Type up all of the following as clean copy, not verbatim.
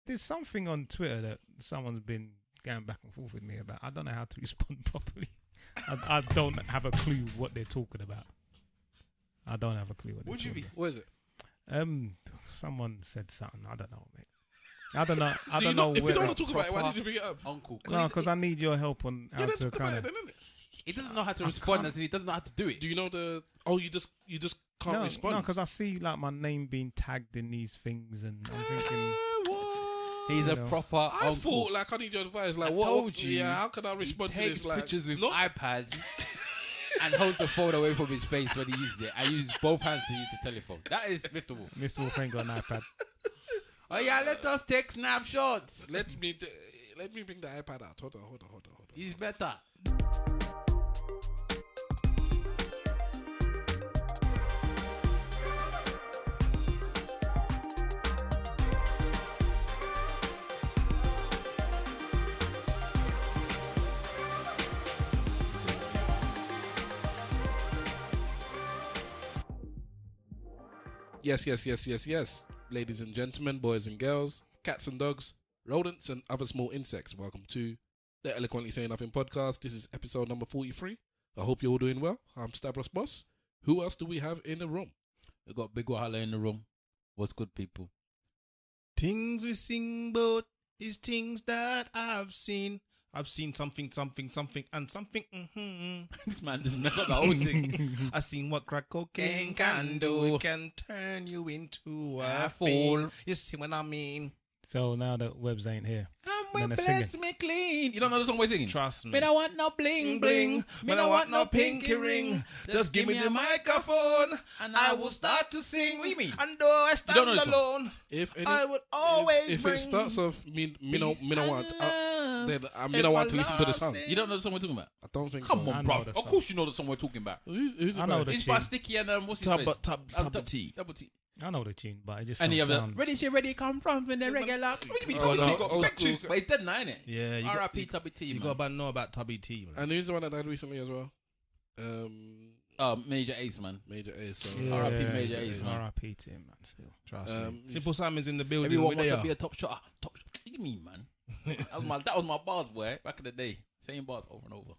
there's something on Twitter that someone's been going back and forth with me about. I don't know how to respond properly. I don't have a clue what they're talking about. I don't have a clue what. What do you mean? What is it? Someone said something. I don't know, mate. I don't know. I Do don't you know. If you don't want to talk about it, proper- why did you bring it up? Uncle. No, because I need your help on how Yeah, then to talk about kind it of. then, innit? He doesn't know how to respond, and he doesn't know how to do it. Do you know the? Oh, you just can't respond. No, because I see like my name being tagged in these things, and I'm thinking. What? He's a know. proper I uncle. thought like I need your advice. Like I what? told you, Yeah, how can I respond to He takes this? Like pictures with not- iPads and holds the phone away from his face when he uses it. I use both hands to use the telephone. That is Mr. Wolf. Mr. Wolf ain't got an iPad. Oh yeah, let us take snapshots. Let me bring the iPad out. Hold on. He's better. Yes. Ladies and gentlemen, boys and girls, cats and dogs, rodents and other small insects. Welcome to the Eloquently Saying Nothing podcast. This is episode number 43. I hope you're all doing well. I'm Stavros Boss. Who else do we have in the room? We got Big Wahala in the room. What's good, people? Things we sing about is things that I've seen. I've seen something, and something. This man just messed up the whole thing. I seen what crack cocaine can do. It can turn you into a A fool. fool. You see what I mean? So now that Webbs ain't here, And then we they're bless singing. me clean. You don't know the song we're singing? Trust me. Me don't want no bling bling. Me don't want no pinky ring. Just give me the microphone, and I will start to sing. What do you mean? And though I stand don't know this song? alone, I would always if bring it starts off me no want, then I and no want to listen to the song. everlasting. You don't know the song we're talking about? I don't think Come so. I on, know bruv. the Of song. course you know the song we're talking about. Who's I it know by? the It's by tune. Sticky and what's his Tub face? Tubba T. Double T. I know the tune, but I just Any don't other? sound. Ready, come from the regular. What do you mean? Oh, Tubby no, T got old back school. tunes, but he's dead now, innit? Yeah, you R.I.P. Tubby T, You man. got to know about Tubby T, man. And who's the one that died recently as well? Major Ace, man. Major A. So Yeah, R.I.P. Major Ace, man. R.I.P. to him, man. Still. Trust Um, me. Simple Simon's in the building. Everyone Where they wants to are? be a top shot. What do you mean, man? that was my bars, boy, back in the day. Same bars over and over.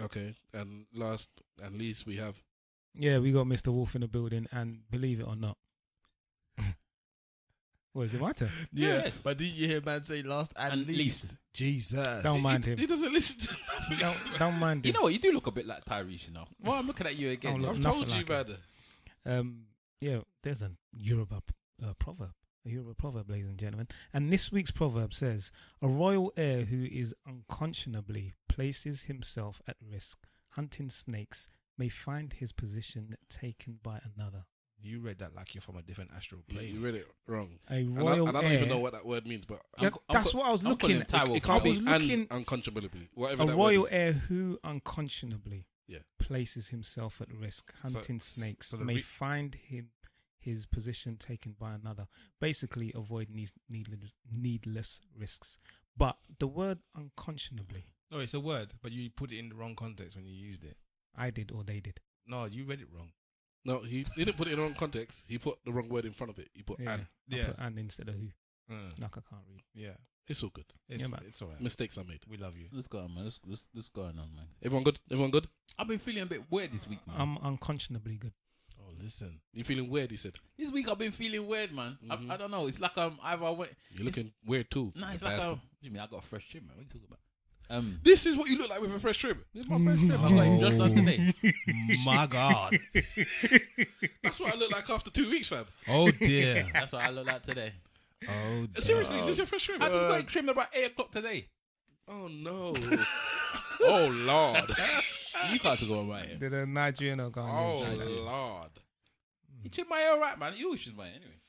okay, and last and least we have Yeah, we got Mr. Wolf in the building, and believe it or not, what is it matter? Yeah, Yes. but did you hear man say last and And least? least. Jesus. Don't mind him. He doesn't listen to nothing. Don't mind You him. know what? You do look a bit like Tyrese, you know. Well, I'm looking at you again. Oh, look. I've Nothing told you like about it. Yeah, there's a Yoruba proverb. A Yoruba proverb, ladies and gentlemen. And this week's proverb says, a royal heir who is unconscionably places himself at risk hunting snakes may find his position taken by another. You read that like you're from a different astral You plane. read it wrong. A And royal I don't heir. even know what that word means, but Yeah, that's what I was looking at. it can't be I was looking- unconscionably. Whatever A that royal word is. heir who unconscionably Yeah. places himself at risk hunting snakes so the may find his position taken by another. Basically, avoid needless risks. But the word unconscionably, No, it's a word, but you put it in the wrong context when you used it. I did or they did. No, you read it wrong. No, he didn't put it in the wrong context. He put the wrong word in front of it. He put Yeah, and. I Yeah. put and instead of who. Like I can't read. Yeah. It's all good. It's, Yeah, man. it's all right. Mistakes are made. We love you. Let's go on, man. Let's go on, man. Everyone good? Everyone good? I've been feeling a bit weird this week, man. I'm unconscionably good. Oh, listen. You feeling weird? He said. This week I've been feeling weird, man. Mhm. I don't know. It's like either I went. You're looking weird too. Nah, it's you like bastard. what do you mean? I got a fresh trim, man. What are you talking about? This is what you look like with a fresh trim. This is my fresh trim. I got him just done today. My God. That's what I look like after 2 weeks, fam. Oh, dear. That's what I look like today. Oh, dear. Seriously, is this your fresh trim? I just got it trimmed about 8 o'clock today. Oh no. Oh Lord. You can't go on right here. Did a Nigerian or Oh Ghanaian? Lord. You trim my hair right, man. You always trim my hair anyway.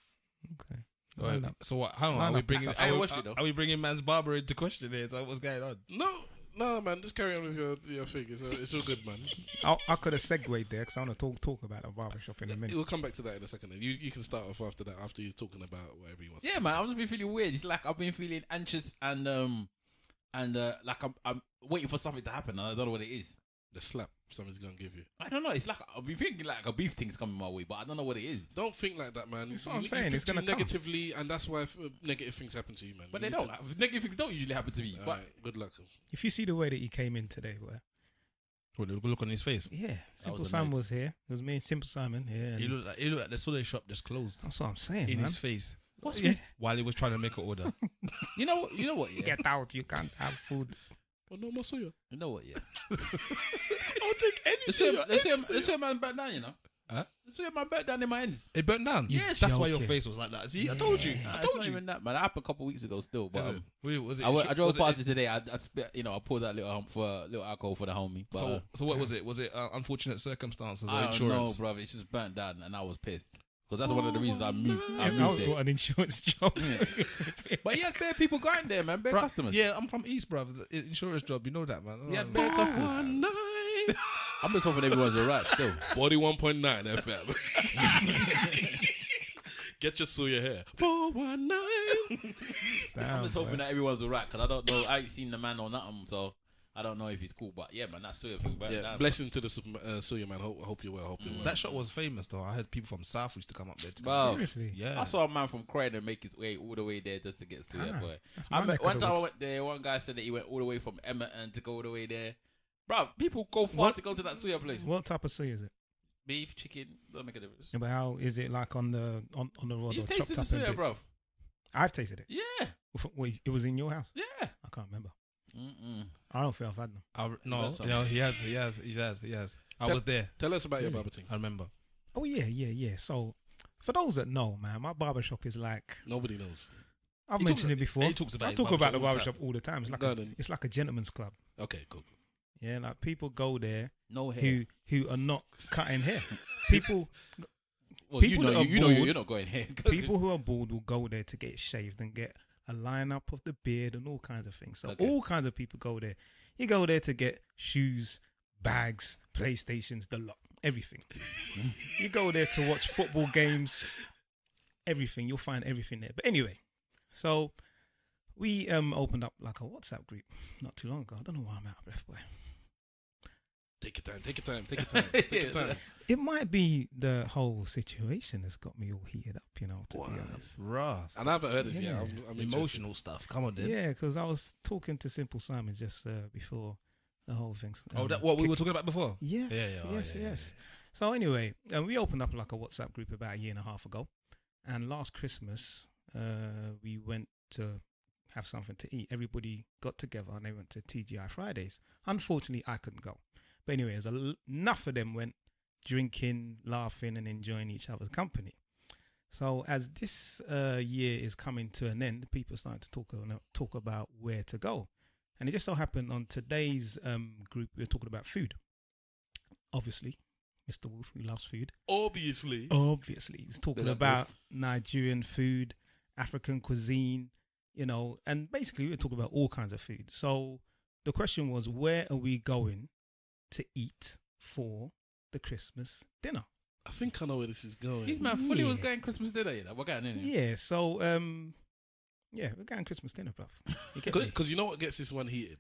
Okay. All right, so what? Hang on. No, Are no, we bringing? I watched it, though. Are we bringing man's barber into question here? So what's going on? No, man. Just carry on with your thing. It's all good, man. I could have segued there because I want to talk about a barbershop in a minute. We'll come back to that in a second. You can start off after that. After he's talking about whatever he wants. Yeah, man. I've just been feeling weird. It's like I've been feeling anxious and like I'm waiting for something to happen. And I don't know what it is. The slap somebody's gonna give you. I don't know. It's like I'll be thinking like a beef thing's coming my way, but I don't know what it is. Don't think like that, man. That's what I'm You saying, think it's gonna too come. negatively, and that's why negative things happen to you, man. But You they need don't. Negative things don't usually happen to me. But Alright, good luck. If you see the way that he came in today, boy. What, the look on his face. Yeah, Simple was Simon annoyed. was here. It was me and Simple Simon. Yeah, He and looked like the Suya shop just closed that's what I'm saying, in man. his face what's Yeah. while he was trying to make an order. you know what? Yeah. Get out! You can't have food. Oh no, Masuya. You know what? Yeah. I'll take any Let's see a man back down. You know. Huh? Let's see a man back down in my ends. It burnt down. Yes. That's why your Joking. face was like that. See, I told you. Nah, I it's told not you. even that, man. That happened a couple of weeks ago still, but Was it? I drove was past it today. I spit, I poured that little alcohol for the homie. But So what was it? Was it unfortunate circumstances or I don't insurance? know, brother. It just burnt down, and I was pissed because that's one of the reasons I moved. I I moved there. got an insurance job. But he had bare people going there, man. Bare Bruh, customers. Yeah, I'm from East, bruv. The insurance job, you know that, man. He had bare customers. I'm just hoping everyone's alright still. 41.9 FM. Get your Suya here. 419. I'm just hoping that everyone's alright because I don't know. I ain't seen the man or nothing, so I don't know if he's cool. But yeah, man, that Suya thing burnt Yeah, down. blessing to the Suya, man. Hope you're well. Hope you're well. That shop was famous, though. I heard people from South used to come up there. Bro, Seriously. Yeah. I saw a man from Croydon make his way all the way there just to get Suya, Ah, boy. that's I my met, neck of one the time I woods. went there, one guy said that he went all the way from Edmonton to go all the way there. Bro, people go far to go to that Suya place. What type of suya is it? Beef, chicken, don't make a difference. Yeah, but how is it like on the rod You or tasted chopped the up in Suya, bits? bro. I've tasted it. Yeah, Wait, it was in your house? yeah. I can't remember. Mm-mm. I don't feel I've had them. No, That's no, he has. I was there. Tell us about your Really? barber thing. I remember. Oh yeah. So for those that know, man, my barbershop is like Nobody knows. I've He mentioned talks- it before. he talks about I his talk about the barbershop barbershop all the time. It's like Go on then. it's like a gentleman's club. Okay, cool. Yeah, like people go there No hair. who are not cutting hair. People Well, people that are you know bald- you're not going here. people who are bald will go there to get shaved and get a lineup of the beard and all kinds of things. So Okay. all kinds of people go there. You go there to get shoes, bags, PlayStations, the lot, everything. You go there to watch football games, everything. You'll find everything there. But anyway, so we opened up like a WhatsApp group not too long ago. I don't know why I'm out of breath, boy. Take your time. Take your time. Take your time. Take your time. It might be the whole situation that's got me all heated up, to be honest. Rough. And I haven't heard this yet. Yeah. I'm Emotional stuff. Come on, then. Yeah, because I was talking to Simple Simon just before the whole thing. Oh, that what we were talking about before? Yes, yes. So anyway, we opened up like a WhatsApp group about a year and a half ago, and last Christmas we went to have something to eat. Everybody got together and they went to TGI Fridays. Unfortunately, I couldn't go, but anyway, enough of them went drinking, laughing, and enjoying each other's company. So as this year is coming to an end, people started to talk about where to go. And it just so happened on today's group, we were talking about food. Obviously, Mr. Wolf, who loves food. Obviously. He's talking Big up, about Wolf. Nigerian food, African cuisine, and basically we were talking about all kinds of food. So the question was, where are we going to eat for the Christmas dinner? I think I know where this is going. His man fully was Yeah. going Christmas dinner. We're going in. Yeah, so we're going Christmas dinner, bruv. You get me? Because you know what gets this one heated?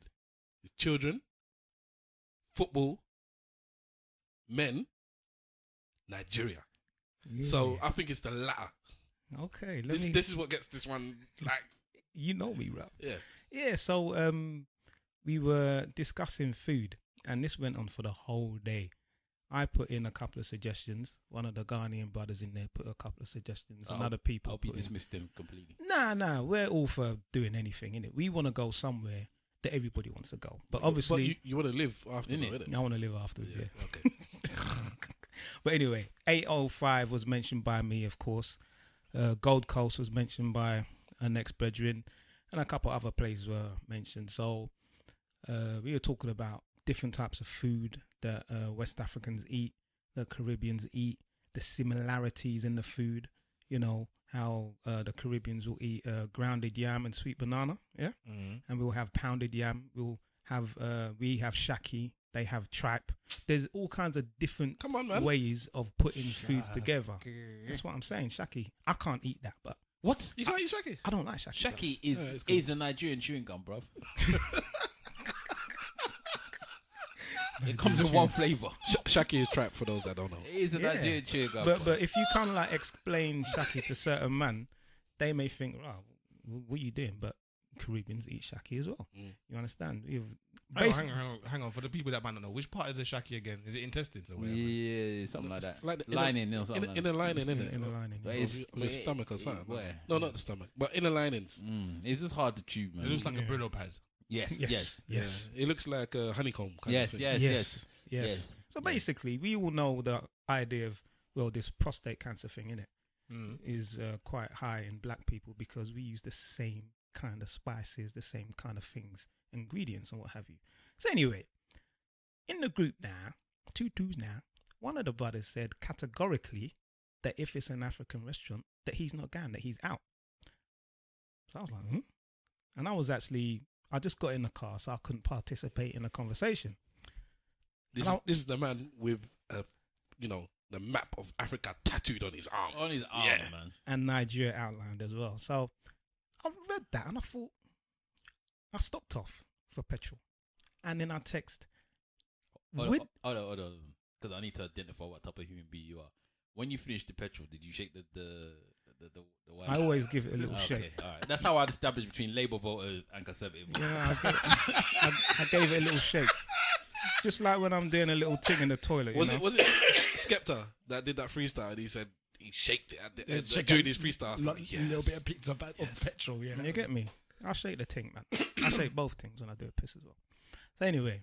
It's children, football, men, Nigeria. So Yeah. I think it's the latter. Okay, This is what gets this one like. you know me, bruv. Yeah. Yeah, so we were discussing food, and this went on for the whole day. I put in a couple of suggestions. One of the Ghanaian brothers in there put a couple of suggestions. And other I people hope you put in. dismissed him completely. Nah, we're all for doing anything, innit? We want to go somewhere that everybody wants to go. But obviously, But you want to live after, Innit? though, innit? I want to live afterwards, yeah. Okay. But anyway, 805 was mentioned by me, of course. Gold Coast was mentioned by our next brethren, and a couple other places were mentioned. So we were talking about different types of food that West Africans eat, the Caribbeans eat, the similarities in the food. How the Caribbeans will eat grounded yam and sweet banana, yeah, and we'll have pounded yam. We have shaki. They have tripe. There's all kinds of different Come on, man. ways of putting foods together. That's what I'm saying. Shaki. I can't eat that, but What? You can't eat shaki. I don't like shaki. Shaki Yeah, it's good. is a Nigerian chewing gum, bruv. It comes in one flavour. Shaki is trap for those that don't know. It is a Yeah. Nigerian chewing gum. But if you kind of like explain shaki to certain man, they may think, "Oh, what are you doing?" But Caribbeans eat shaki as well. Mm. You understand? Hang on. For the people that might not know, which part is the shaki again? Is it intestines or whatever? Yeah, something like that. Like Lining or something. in the lining, innit? in the lining. But yeah. it's- Of your stomach or something. Where? No, not the stomach, but inner linings. It's just hard to chew, man. It looks like a Yeah. Brillo pad. Yes, Yes, yes, yes, Yeah. It looks like a honeycomb kind yes, of thing. yes, yes, yes. yes. So basically, we all know the idea of this prostate cancer thing, innit, is quite high in black people because we use the same kind of spices, the same kind of things, ingredients, and what have you. So anyway, in the group now, two twos now, one of the brothers said categorically that if it's an African restaurant, that he's not going, that he's out. So I was like, And I just got in the car, so I couldn't participate in the conversation. This is the man with the map of Africa tattooed on his arm. On his arm, Yeah. man. And Nigeria outlined as well. So I read that and I thought, I stopped off for petrol. And then I text. Hold on. Because I need to identify what type of human being you are. When you finished the petrol, did you shake the wine? I always give it a little Okay, shake. all right. That's how I distinguish between Labour voters and Conservative voters. I gave it a little shake. Just like when I'm doing a little thing in the toilet. Was it Skepta that did that freestyle and he said he shaked it at the end during his freestyle? I was like, yes. A little bit of pizza of petrol, yeah. You get me? I shake the thing, man. I shake both things when I do a piss as well. So anyway,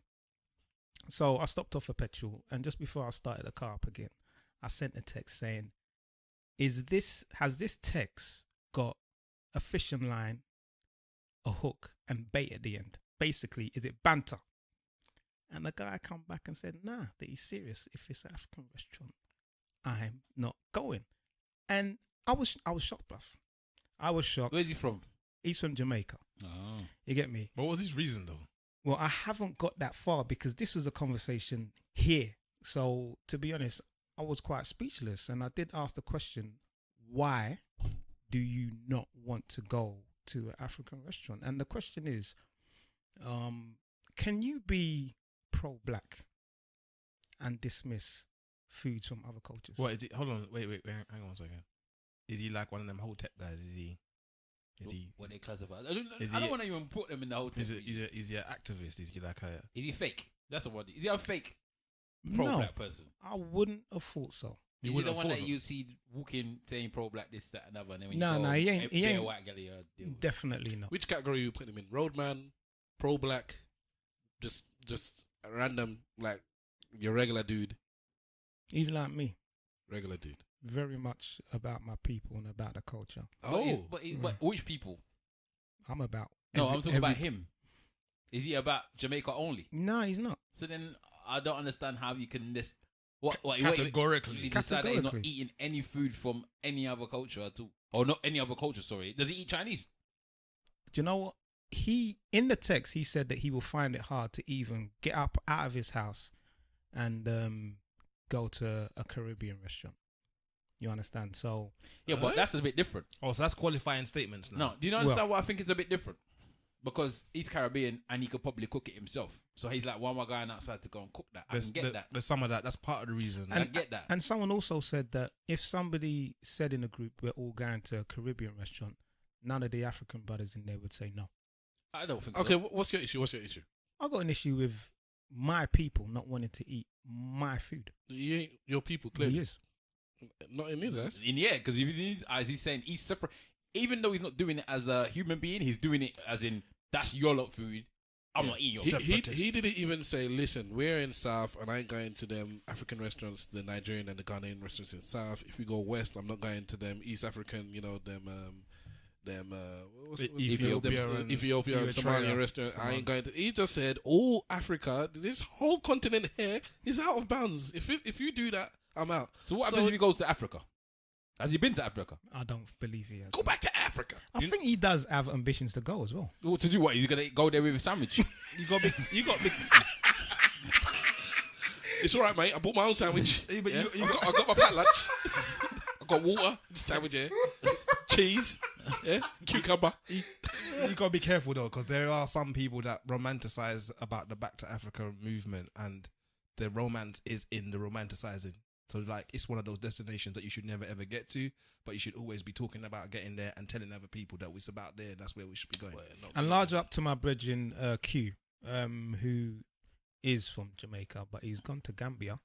so I stopped off for petrol, and just before I started the car up again, I sent a text saying, has this text got a fishing line, a hook, and bait at the end? Basically, is it banter? And the guy come back and said, nah, that he's serious. If it's an African restaurant, I'm not going. And I was shocked, bruv. I was shocked. Where's he from? He's from Jamaica. Oh. You get me? What was his reason though? Well, I haven't got that far because this was a conversation here. So to be honest, I was quite speechless, and I did ask the question, why do you not want to go to an African restaurant? And the question is, can you be pro-black and dismiss foods from other cultures? What is it? Hold on, wait, hang on a second. Is he like one of them Hotep guys? Is he? What they classify? I Is don't he- want to even put them in the whole thing. Is he an activist? Is he like a? Is he fake? That's the word. Is he a fake No, pro-black person? I wouldn't have thought so. Is he the wouldn't one force that him? you see walking saying pro-black this, that, and other? And then when No, you go, he ain't- he be a ain't- white girl, deal with it. Definitely not. Which category you put him in? Roadman, pro-black, just a random, like your regular dude. He's like me, Regular dude. very much about my people and about the culture. But which people? I'm about. No, every- I'm talking every- about him. Is he about Jamaica only? No, he's not. So then I don't understand how you can this. What Categorically. you decide that he's not Categorically. eating any food from any other culture at all, or not any other culture. Sorry, does he eat Chinese? Do you know what? In the text, he said that he will find it hard to even get up out of his house and go to a Caribbean restaurant. You understand? So Yeah, but that's a bit different. Oh, so that's qualifying statements now. No, do you understand what I think is a bit different? Because he's Caribbean and he could probably cook it himself. So he's like, why am I going outside to go and cook that? I can get that. There's some of that. That's part of the reason. I get that. And someone also said that if somebody said in a group, we're all going to a Caribbean restaurant, none of the African brothers in there would say no. I don't think Okay, so. what's your issue? I got an issue with my people not wanting to eat my food. You ain't your people, He clearly. is. Not in his ass. Yeah, because in his eyes, he's saying he's separate. Even though he's not doing it as a human being, he's doing it as in, that's your lot food. I'm not eating your food. He didn't even say, listen, we're in South and I ain't going to them African restaurants, the Nigerian and the Ghanaian restaurants in South. If we go West, I'm not going to them East African, Ethiopia and Somalia restaurant. I ain't going to. He just said, all Africa, this whole continent here is out of bounds. If you do that, I'm out. So what happens if he goes to Africa? Has he been to Africa? I don't believe he has. Go back to Africa. I think he does have ambitions to go as well. Well, to do what? He's gonna go there with a sandwich. You got big. It's all right, mate. I bought my own sandwich. Yeah, but Yeah? you I got my packed lunch. I got water, sandwich here, cheese, yeah, cucumber. You got to be careful though, because there are some people that romanticize about the Back to Africa movement, and the romance is in the romanticizing. So like it's one of those destinations that you should never ever get to, but you should always be talking about getting there and telling other people that it's about there and that's where we should be going. And large up to my brethren Q, who is from Jamaica, but he's gone to Gambia.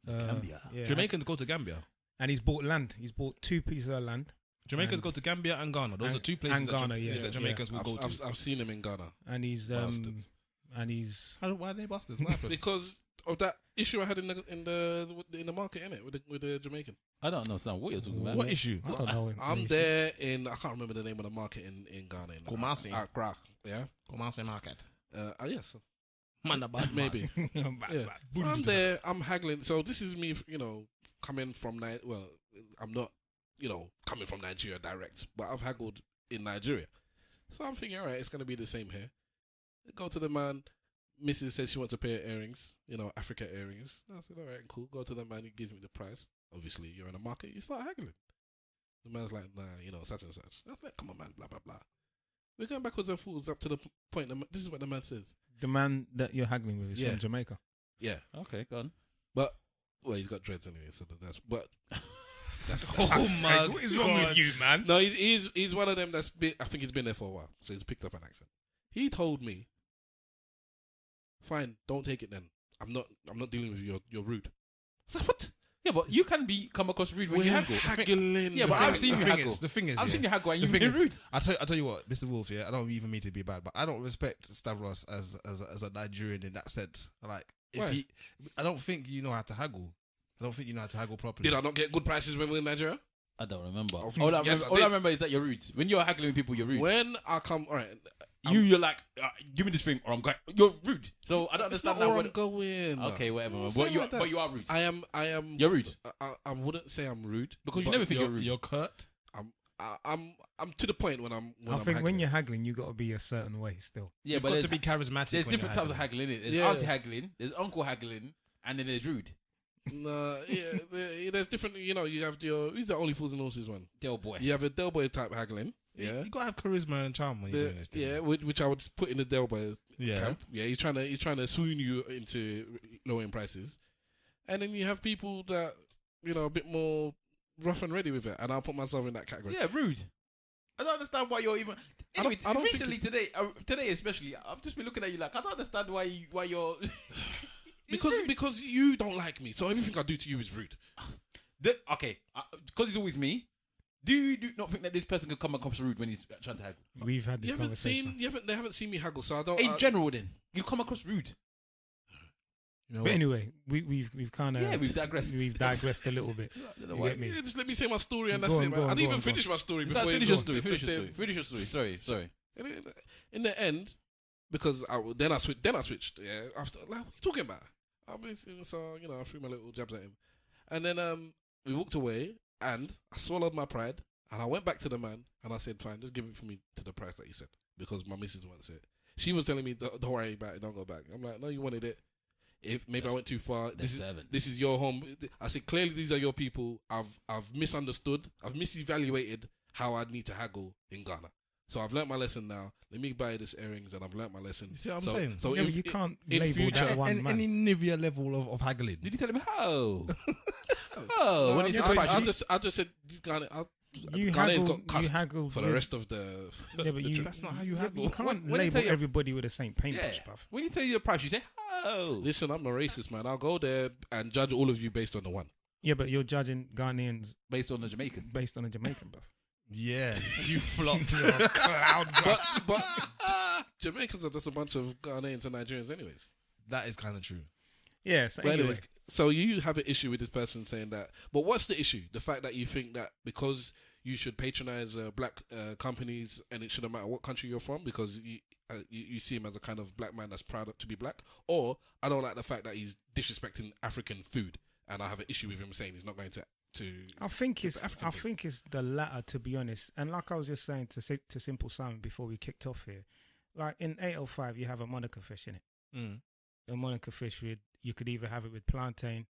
Gambia. Yeah. Jamaicans go to Gambia. And he's bought land. He's bought 2 pieces of land. Jamaicans go to Gambia and Ghana. Those are 2 places and that, Ghana, that Jamaicans will go to. I've seen him in Ghana. And he's Bastards. Why are they bastards? What happened? Because of that issue I had in the market, innit, with the Jamaican. I don't understand what you're talking about. What issue? I don't know. I'm there in, I can't remember the name of the market in Ghana. Kumasi. Accra, yeah. Kumasi market. Yes. Man, a bad Maybe. Bad, Yeah. bad. So I'm there, I'm haggling. So this is me, coming from I'm not, coming from Nigeria direct, but I've haggled in Nigeria. So I'm thinking, all right, it's going to be the same here. Go to the man. Mrs. said she wants a pair of earrings, Africa earrings. I said, all right, cool. Go to the man. He gives me the price. Obviously, you're in a market. You start haggling. The man's like, nah, such and such. I was like, come on, man, blah, blah, blah. We're going backwards and forwards up to the point. This is what the man says. The man that you're haggling with is from Jamaica. Yeah. Okay, go on. But, well, he's got dreads anyway, so that's, but. my What is wrong with you, man? No, he's one of them I think he's been there for a while, so he's picked up an accent. He told me, fine, don't take it then. I'm not dealing with you. You're rude. I was like, what? Yeah, but you can come across rude when you haggle. Haggling. Yeah, but I've seen you haggle. The thing is, I've seen you haggle and the you've thing been is, rude. I tell you what, Mr. Wolf. Yeah, I don't even mean to be bad, but I don't respect Stavros as a Nigerian in that sense. Like, Why? I don't think you know how to haggle. I don't think you know how to haggle properly. Did I not get good prices when we were in Nigeria? I don't remember. Oh, All I yes, I all I did. remember is that you're rude. When you're haggling with people, you're rude. When I come, all right. You're like, give me this thing or I'm going. You're rude. So I don't It's understand not where that. I'm going. Okay, whatever. Don't Man. say But, like that. but you are rude. I am. You're rude. I wouldn't say I'm rude Because you but never think you're rude. You're curt. I'm to the point when I'm. I think when you're haggling, you got to be a certain way still. Yeah, You've but got there's, to be charismatic. there's when different you're types of haggling. Innit? There's Yeah. auntie haggling, there's uncle haggling, and then there's rude. No, there's different. You have who's the only fools and horses one. Del boy. You have a Del Boy type haggling. Yeah. You gotta have charisma and charm when you're doing this thing. Yeah, which I would put in the Del Boy Yeah. camp. Yeah, he's trying to swoon you into lowering prices, and then you have people that a bit more rough and ready with it, and I'll put myself in that category. Yeah, rude. I don't understand why you're even. Anyway, I don't think recently today especially, I've just been looking at you like I don't understand why you're. Because you don't like me, so everything I do to you is rude. Okay, because it's always me. Do you not think that this person could come across rude when he's trying to haggle? We've had this conversation. They haven't seen me haggle, so I don't. In general, then you come across rude. You know But what? anyway, we've kind of We've digressed. We've digressed a little bit. know You why. get me? Yeah, just let me say my story and that's Go on, it, man. go on, I didn't go even on, finish my story before. Finish it your goes. story. Finish your story. Sorry. In the end, because then I switched. Yeah, after like, what are you talking about? So I threw my little jabs at him, and then we walked away, and I swallowed my pride, and I went back to the man, and I said, "Fine, just give it for me to the price that you said," because my missus wants it. She was telling me, "Don't worry about it, don't go back." I'm like, "No, you wanted it. If maybe I went too far, this is your home." I said, "Clearly, these are your people. I've misunderstood. I've misevaluated how I need to haggle in Ghana." So I've learnt my lesson now. Let me buy this earrings, and I've learnt my lesson. You see what I'm saying? So Yeah, but you can't in label future- that one man. Any Nivea level of haggling. Did you tell him how? No, when he said I price, just said these Ghanaians You Ghanaians got you cussed haggle for the rest of the. Yeah, but you, That's not how you yeah, but haggle. you can't When you label tell you- everybody with the same paintbrush, bruv. When you tell you the price, you say how. Listen, I'm a racist, man. I'll go there and judge all of you based on the one. Yeah, but you're judging Ghanaians Based on the Jamaican. based on a Jamaican, bruv. Yeah, you flopped. You're a clown, bro. But Jamaicans are just a bunch of Ghanaians and Nigerians, anyways. That is kind of true. Yeah, so But anyway. anyways, so you have an issue with this person saying that. But what's the issue? The fact that you think that because you should patronize black companies and it shouldn't matter what country you're from because you see him as a kind of black man that's proud to be black, or I don't like the fact that he's disrespecting African food and I have an issue with him saying he's not going to. I think it's it's the African thing. think it's the latter, to be honest. And like I was just saying to Simple Simon before we kicked off here, like in 805 you have a Monica fish in it. A Monica fish with you could either have it with plantain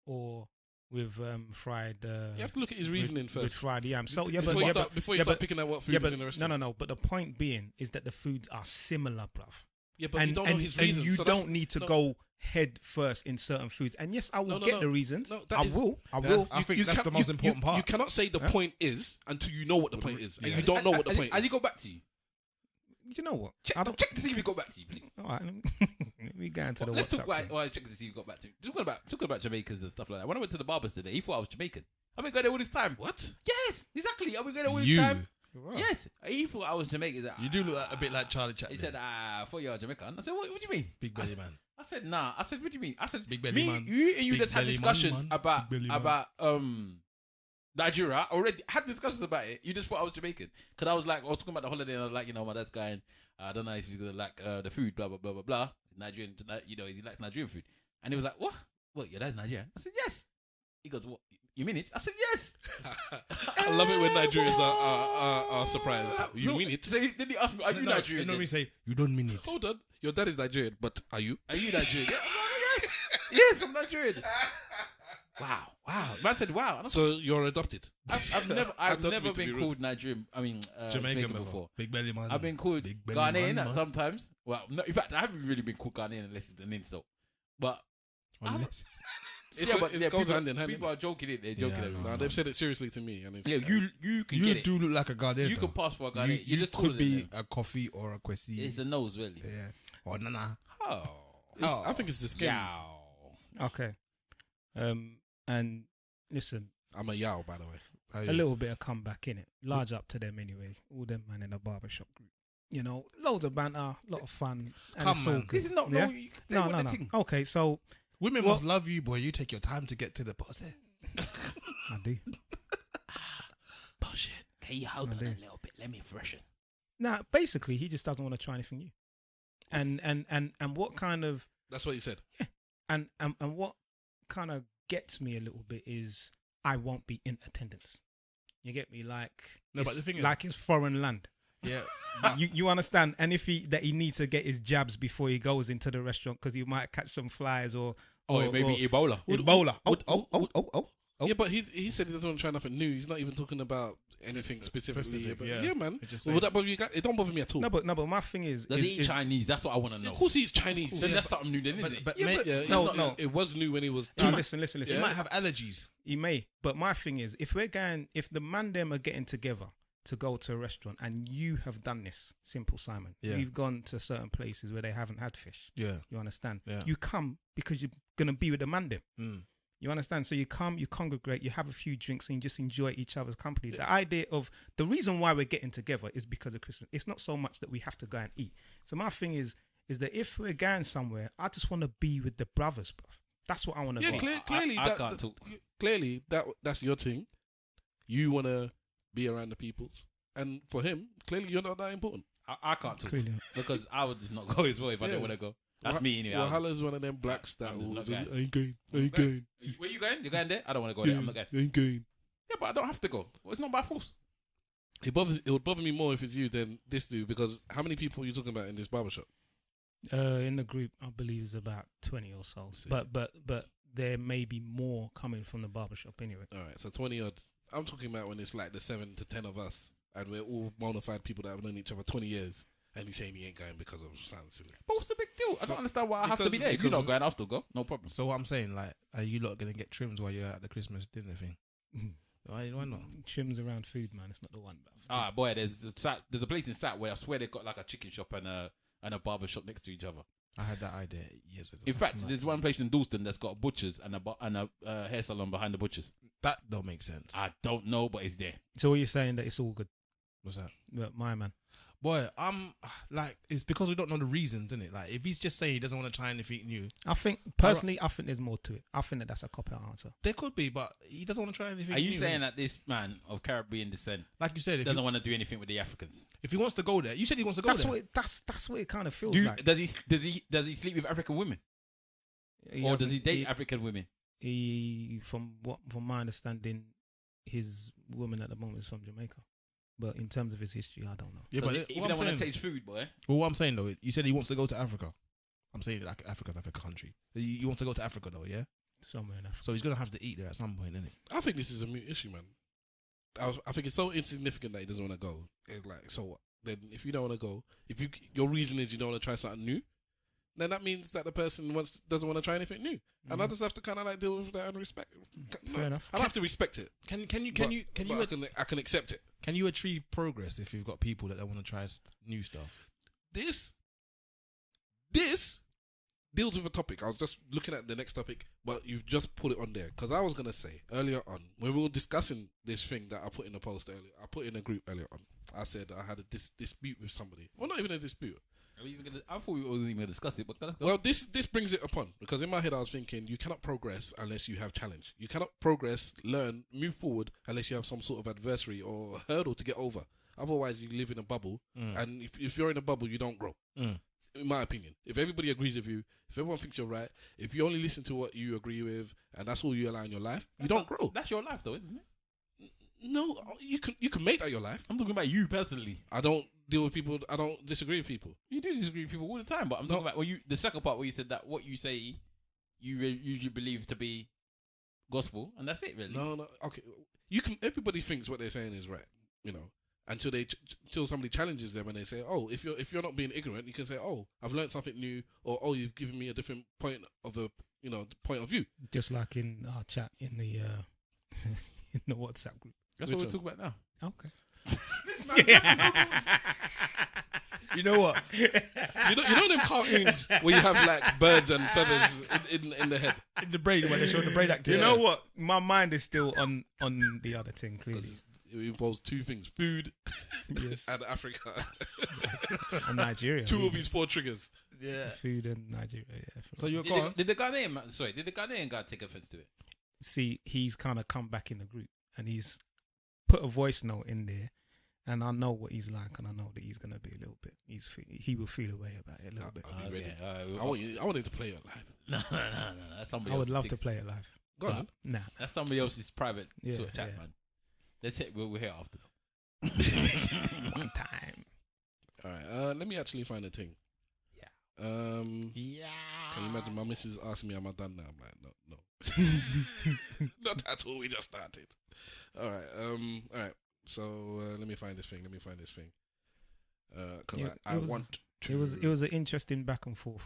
or with fried. You have to look at his reasoning with first. fried yam. So yeah, before but you start picking out what food is in the no, restaurant. no. But the point being is that the foods are similar, bruv. Yeah, but you don't know his reasons. And you so that's- don't need to no. go head first in certain foods. And yes, I will get the reasons. No, that I is- will. I think that's the most important part. You cannot say the point is until you know what the point is, and Yeah. you don't know what the point Has he is. got back to you? You know what? Check, I don't. check to see if he got back to you, please. All right, let me go into the Let's talk WhatsApp. about. Well, check to see if he got back to you. Talking about Jamaicans and stuff like that. When I went to the barbers today, he thought I was Jamaican. I've been going there all this time. What? Yes, exactly. I've been going there all this You. time. Right. Yes, he thought I was Jamaican. He's like, You do look a bit like Charlie Chaplin. He said, I thought you were Jamaican. I said, what do you mean? Big belly man. I said, nah. I said, what do you mean? I said, Big belly me, man. you and you Big just had belly discussions man. about Big belly man. Nigeria. Already had discussions about it. You just thought I was Jamaican. Because I was talking about the holiday and I was like, my dad's going, I don't know if he's going to like the food, blah, blah, blah, blah, blah. Nigerian, he likes Nigerian food. And he was like, what? What, your dad's Nigerian? I said, yes. He goes, what? You mean it? I said, yes. I love it when Nigerians are surprised. You mean it? So then he asked me, are you Nigerian? You know then? me say, you don't mean it. Hold on. Your dad is Nigerian, but are you? Are you Nigerian? Yeah, I'm like, yes. Yes, I'm Nigerian. Wow. Man said, wow. And I So you're adopted. I've don't never mean to be been rude. called Nigerian. I mean, Jamaican before. Big belly man. I've been called Big belly Ghanaian man. sometimes. Well, no, in fact, I haven't really been called Ghanaian unless it's an insult. But Unless- It goes people, hand in hand. people are joking it. They're joking Yeah, it. no. No, they've said it seriously to me, and it's Yeah, you can You get it. do look like a Ghanaian. You though. can pass for a Ghanaian. You just could be a coffee or a kwesi. It's a nose, really. Yeah. Or nana. Oh. I think it's the skin. Yow. Okay. And listen, I'm a yow, by the way. a little bit of comeback in it. Large up to them anyway. All them man in the barbershop group. Loads of banter, a lot of fun. And Come it's all on. good. This is not Yeah? no. No. Okay, so Women Well- must love you, boy. You take your time to get to the pussy. I do. Bullshit. Can you hold I on do. a little bit? Let me freshen. Now, basically, he just doesn't want to try anything new. And what kind of That's what he said. and what kind of gets me a little bit is I won't be in attendance. You get me? Like No, but it's the thing is- like it's foreign land. Yeah. You understand? And if he needs to get his jabs before he goes into the restaurant because he might catch some flies or maybe Ebola. Ebola. Oh. Yeah, but he said he doesn't want to try nothing new. He's not even talking about anything specifically. Specific, But yeah. yeah, man. It just Would say- that bother you guys? It don't bother me at all. No, but my thing is Does he eat Chinese? That's what I want to know. Of course, he's Chinese. Then that's something new, then, isn't it? But Yeah, mate, but it's no, not- no. It was new when he was No, two. listen. he might have allergies. He may, but my thing is, if the man them are getting together to go to a restaurant, and you have done this, simple Simon, Yeah. we've gone to certain places where they haven't had fish. Yeah. You understand? Yeah. You come because you're gonna be with the man them. Mm. You understand? So you come, you congregate, you have a few drinks, and you just enjoy each other's company. The idea of the reason why we're getting together is because of Christmas. It's not so much that we have to go and eat. So my thing is that if we're going somewhere, I just want to be with the brothers, bruv. That's what I want to Yeah, do. clearly, I can't talk. Clearly, that's your thing. You want to be around the peoples, and for him, clearly, you're not that important. I can't talk Clearly. because I would just not go as well if I Yeah. don't want to go. That's me anyway. Wahala's one of them blacks that I'm just will not just, going. ain't going. Where you going? You're going there? I don't want to go there. I'm not going. Ain't going. Yeah, but I don't have to go. Well, it's not by force. It would bother me more if it's you than this dude, because how many people are you talking about in this barbershop? In the group, I believe it's about 20 or so. See. But there may be more coming from the barbershop anyway. All right, so 20 odd. I'm talking about when it's like the 7 to 10 of us, and we're all bona fide people that have known each other 20 years, and he's saying he ain't going because of sound silly. But what's the big deal? I So- don't understand why I have to be there. If you're because- not going, I'll still go. No problem. So what I'm saying, like, are you lot gonna get trims while you're at the Christmas dinner thing? Why not? Trims around food, man. It's not the one, bruv. Ah, boy, there's a place in Sat where I swear they've got like a chicken shop and a barber shop next to each other. I had that idea years ago. In fact, mad. there's one place in Dalston that's got a butcher's and a hair salon behind the butcher's. That don't make sense. I don't know, but it's there. So what you're saying that it's all good? What's that? But my man. Boy, like, it's because we don't know the reasons, isn't it? Like, if he's just saying he doesn't want to try anything new, I think there's more to it. I think that's a cop-out answer. there could be, but he doesn't want to try anything Are you new, saying innit? that this man of Caribbean descent Like you said, doesn't want to do anything with the Africans? if he wants to go there, you said he wants to go That's there. what that's what it kind of feels like. Does he sleep with African women, or does he date African women? From my understanding, his woman at the moment is from Jamaica. But in terms of his history, I don't know. Yeah, Does but he what even I'm don't want saying, to taste food, boy. well, what I'm saying though, you said he wants to go to Africa. I'm saying like Africa's like a country. You want to go to Africa though, yeah? Somewhere in Africa. So he's gonna have to eat there at some point, isn't it? I think this is a mute issue, man. I think it's so insignificant that he doesn't want to go. It's like, so what? then if you don't want to go, your reason is you don't want to try something new, then that means that the person doesn't want to try anything new, and I just have to kind of like deal with that and respect. Fair enough. I don't have to respect it. I can accept it. Can you achieve progress if you've got people that don't want to try new stuff? This deals with a topic. I was just looking at the next topic, but you've just put it on there because I was gonna say earlier on when we were discussing this thing that I put in a post earlier. I put in a group earlier on. I said I had a dispute with somebody. Well, not even a dispute. I thought we wasn't even going to discuss it, but let's go. Well, this brings it upon because in my head I was thinking you cannot progress unless you have challenge. You cannot progress, learn, move forward unless you have some sort of adversary or hurdle to get over. Otherwise, you live in a bubble, and if you're in a bubble, you don't grow. In my opinion, if everybody agrees with you, if everyone thinks you're right, if you only listen to what you agree with, and that's all you allow in your life, you don't grow. That's your life, though, isn't it? No, you can make that your life. I'm talking about you personally. I don't deal with people. I don't disagree with people. You do disagree with people all the time, but I'm talking about the second part where you said that what you say you usually believe to be gospel, and that's it, really. No, okay. Everybody thinks what they're saying is right, until somebody challenges them and they say, "Oh, if you're not being ignorant, you can say, oh, I've learned something new, or oh, you've given me a different point of point of view." Just like in our chat in the in the WhatsApp group. That's what we're talking about now. Okay. You know what? you know them cartoons where you have like birds and feathers in the head, in the brain, when they show the brain activity. You know what? My mind is still on the other thing. Clearly, it involves two things: food and Africa, and Nigeria. Two of these 4 triggers. Yeah, food and Nigeria. Yeah. So you're did the Ghanaian guy take offense to it? See, he's kind of come back in the group and he's put a voice note in there, and I know what he's like, and I know that he's gonna be a little bit. He will feel away about it a little bit. I'll be ready. I want him to play it live. No. That's somebody. I would love to play it live. Go on. Nah. That's somebody else's private chat, man. Let's hit. We'll hear after. One time. All right. Let me actually find a thing. Yeah. Can you imagine my missus asking me, "Am I done now?" I'm like, no. Not at all. We just started. All right. All right. So let me find this thing. Because I want to. It was an interesting back and forth.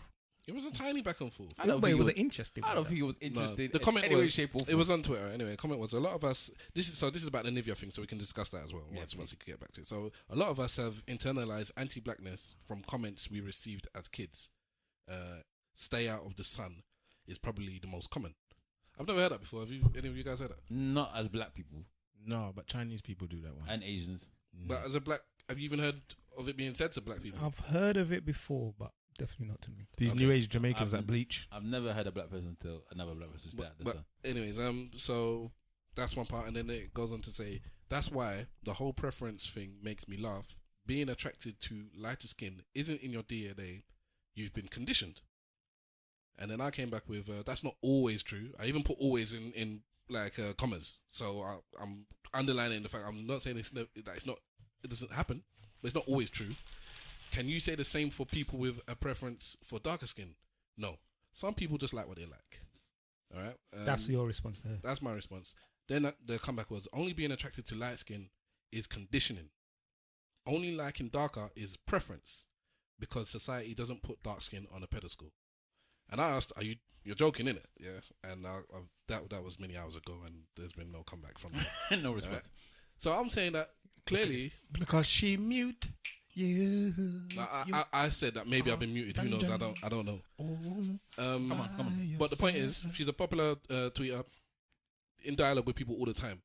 It was a tiny back and forth. I don't think it was interesting. I don't think it was interesting. The comment anyway, was, shape or form. it was on Twitter. Anyway, the comment was a lot of us. This is about the Nivea thing, so we can discuss that as well once we get back to it. So a lot of us have internalized anti-blackness from comments we received as kids. Stay out of the sun is probably the most common. I've never heard that before. Have any of you guys heard that? Not as black people. No, but Chinese people do that one. And Asians. But as a black, have you even heard of it being said to black people? I've heard of it before, but definitely not to me. These new age Jamaicans that bleach. I've never heard a black person tell another black person stay out the sun. Anyways, so that's one part, and then it goes on to say that's why the whole preference thing makes me laugh. Being attracted to lighter skin isn't in your DNA. You've been conditioned. And then I came back with that's not always true. I even put always in like commas. So I'm underlining the fact I'm not saying it doesn't happen, but it's not always true. Can you say the same for people with a preference for darker skin? No. Some people just like what they like. All right? That's your response to her. That's my response. Then the comeback was only being attracted to light skin is conditioning. Only liking darker is preference because society doesn't put dark skin on a pedestal. And I asked, you're joking, innit? Yeah. And that was many hours ago, and there's been no comeback from that. No response. Right? So I'm saying that clearly because she mute you. I said that maybe I've been muted. Who knows? I don't know. Come on. But the point is, she's a popular tweeter in dialogue with people all the time.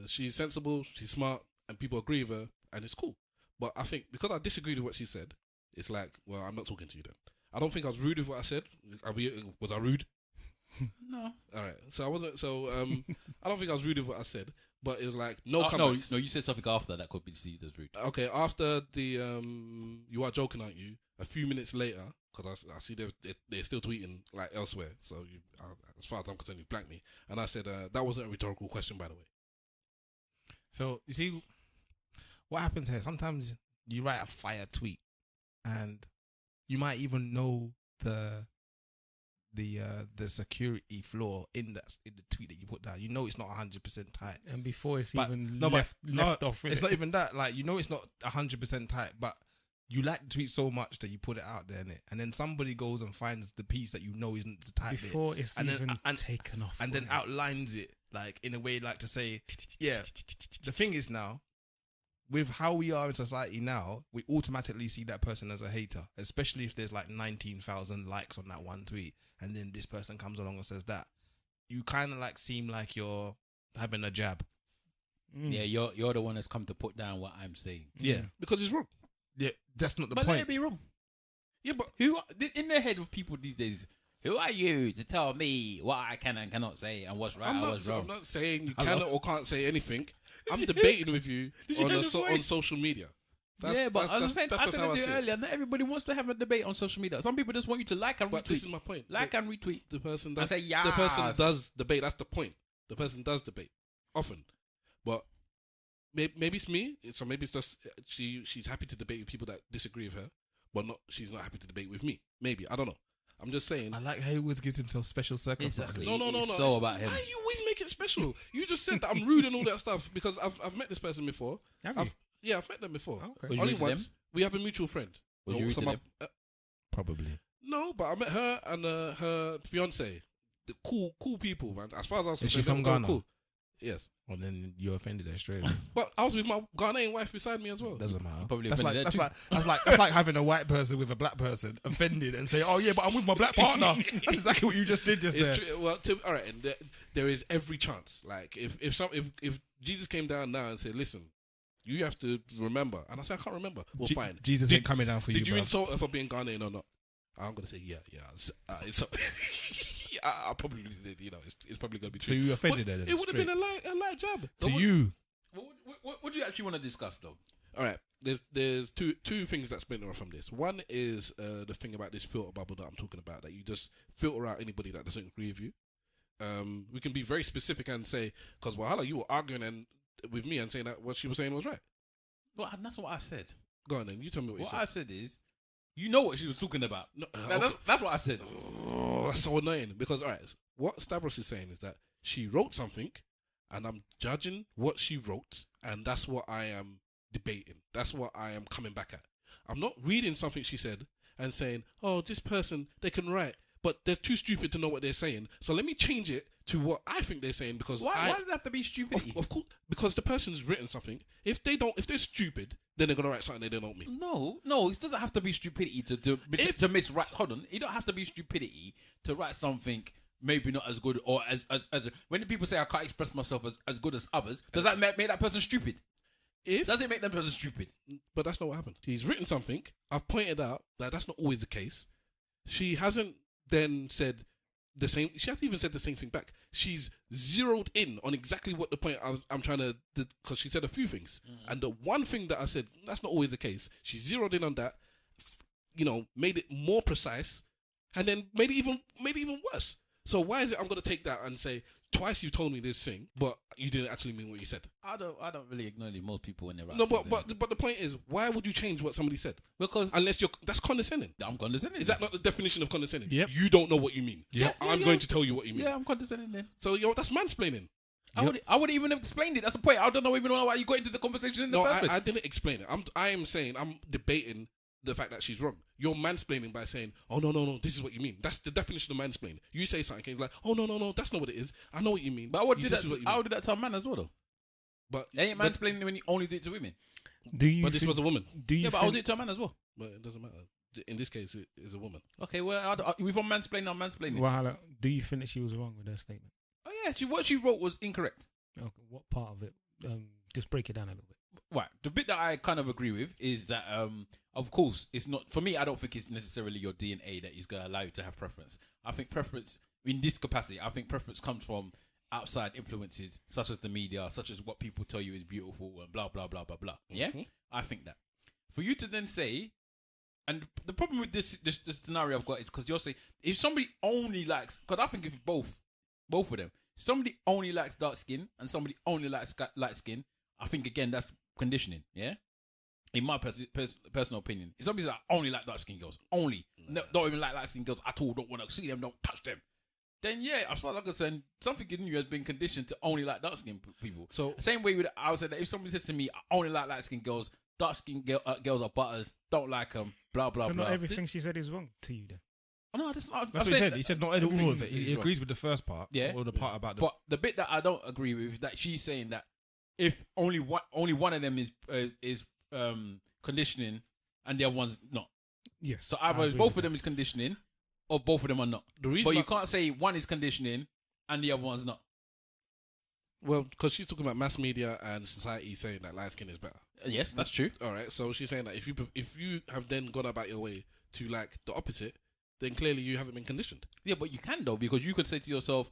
She's sensible, she's smart, and people agree with her, and it's cool. But I think because I disagreed with what she said, it's like, well, I'm not talking to you then. I don't think I was rude with what I said. Was I rude? No. All right. So I wasn't. So I don't think I was rude with what I said. But it was like no comeback. No. You said something after that could be perceived as rude. Okay. After the you are joking, aren't you? A few minutes later, because I see they're still tweeting like elsewhere. So as far as I'm concerned, you blanked me. And I said that wasn't a rhetorical question, by the way. So you see, what happens here? Sometimes you write a fire tweet, and you might even know the the security flaw in the tweet that you put down. You know it's not 100% tight. And before it's But- even no, but- left off. It's not even that. Like, you know it's not 100% tight, but you like the tweet so much that you put it out there, innit? And then somebody goes and finds the piece that you know isn't the tight bit, before it's and then- even and- taken off. and then boy. outlines it like in a way like to say, yeah. The thing is now, with how we are in society now, we automatically see that person as a hater, especially if there's like 19,000 likes on that one tweet, and then this person comes along and says that. You kind of like seem like you're having a jab. Mm. Yeah, you're the one that's come to put down what I'm saying. Yeah, Because it's wrong. yeah, that's not the But let point. it be wrong. Yeah, but Who in the head of people these days? Who are you to tell me what I can and cannot say and what's right and what's I'm wrong? not saying you Hello? cannot or can't say anything. I'm debating with you Did you on hear on the voice? social media. Yeah, but I was saying, that's I just said how I to you see it. earlier, not everybody wants to have a debate on social media. Some people just want you to like and But this is retweet. my point. Like and retweet. The person I does. say, The person yes. does debate. That's the point. The person does debate often, but maybe it's me. So maybe it's just she's happy to debate with people that disagree with her, but she's not happy to debate with me. Maybe, I don't know. I'm just saying. I like how he always gives himself special circumstances. Exactly. No. It's so It's- about him. Why you always make it special? You just said that I'm rude and all that stuff because I've met this person before. Have you? I've met them before. Okay. Was you Only rude to once. them? We have a mutual friend. Was you rude So to my- them? Probably. No, but I met her and her fiance. The cool people, man. As far as I was Is she concerned, from they were Ghana? cool. Yes, Well, then you're offended there straight away. but I was with my Ghanaian wife beside me as well. Doesn't matter. Probably That's like, offended that's, there like, that's like having a white person with a black person offended and say, "Oh yeah, but I'm with my black partner." That's exactly what you just did just It's there. true. Well, all right, and there is every chance. Like if Jesus came down now and said, "Listen, you have to remember," and I said, "I can't remember." Well, fine. Jesus Did- ain't coming down for you. Did you bruv. insult her for being Ghanaian or not? I'm gonna say yeah. I probably did. You know, it's probably gonna be So true. you offended But her then, it would have been straight. a light jab to you? What do you actually want to discuss, though? All right. There's two things that splinter off from this. One is the thing about this filter bubble that I'm talking about, that you just filter out anybody that doesn't agree with you. We can be very specific and say, because Wahala, you were arguing with me and saying that what she was saying was right. Well, that's what I said. Go on then, you tell me what you What said. I said is, you know what she was talking about. No, That's what I said. Oh, that's so annoying because all right, what Stavros is saying is that she wrote something, and I'm judging what she wrote, and that's what I am debating. That's what I am coming back at. I'm not reading something she said and saying, "Oh, this person they can write, but they're too stupid to know what they're saying. So let me change it to what I think they're saying because Why does it have to be stupid? of course, because the person's written something. If they're stupid, then they're gonna write something they don't mean. No, it doesn't have to be stupidity to miswrite. Hold on, it don't have to be stupidity to write something maybe not as good or as when people say I can't express myself as good as others, does that make that person stupid? Does it make that person stupid? But that's not what happened. He's written something. I've pointed out that that's not always the case. She hasn't then said the same. She hasn't even said the same thing back. She's zeroed in on exactly what the point I'm trying to, because she said a few things. And the one thing that I said, that's not always the case. She zeroed in on that, made it more precise, and then made it even worse. So why is it I'm going to take that and say, twice you told me this thing, but you didn't actually mean what you said? I don't really acknowledge most people when they're right. No, but the point is, why would you change what somebody said? because Unless that's condescending. I'm condescending. Is that not the definition of condescending? Yep. You don't know what you mean. Yep. So I'm going to tell you what you mean. Yeah, I'm condescending then. So that's mansplaining. I wouldn't even have explained it. That's the point. I don't know even know why you got into the conversation in the No, first place. I didn't explain it. I am saying I'm debating the fact that she's wrong. You're mansplaining by saying, "Oh no, this is what you mean." That's the definition of mansplaining. You say something, and you're like, "Oh no, that's not what it is. I know what you mean." But I would do This that. is what you I mean. would do that to a man as well, though. But It ain't mansplaining when you only do it to women. Do you? but this was a woman. Do you? Yeah, but I'll do it to a man as well. But it doesn't matter. In this case, it is a woman. Okay, well, we've on mansplaining. I'm mansplaining. Wahala, do you think that she was wrong with her statement? Oh yeah, what she wrote was incorrect. Okay, what part of it? Just break it down a little bit. Right. The bit that I kind of agree with is that, of course, it's not for me. I don't think it's necessarily your DNA that is going to allow you to have preference. I think preference in this capacity, I think preference comes from outside influences such as the media, such as what people tell you is beautiful and blah blah blah blah blah. Yeah, I think that for you to then say, and the problem with this scenario I've got is because you're saying if somebody only likes, because I think if both of them, somebody only likes dark skin and somebody only likes light skin, I think again that's conditioning. Yeah, in my personal opinion, if somebody's like only like dark skin girls, only don't even like light-skinned girls at all, don't want to see them, don't touch them, then yeah, as far as I'm concerned, something in you has been conditioned to only like dark-skinned people. So same way with, I would say that if somebody says to me, I only like light-skinned girls, dark-skinned girls are butters, don't like them, blah, blah, So blah. not everything she said is wrong to you then. Oh, no, that's not. That's what he said. He said not all of it. He Right. agrees with the first part. Yeah. Or the part about the. But the bit that I don't agree with is that she's saying that if only one of them is conditioning and the other one's not. Yes. So I either agree both with of them is conditioning or both of them are not. the reason, But you can't say one is conditioning and the other one's not. well, because she's talking about mass media and society saying that light skin is better. Yes, that's true. All right, so she's saying that if you have then gone about your way to like the opposite, then clearly you haven't been conditioned. Yeah, but you can though, because you could say to yourself,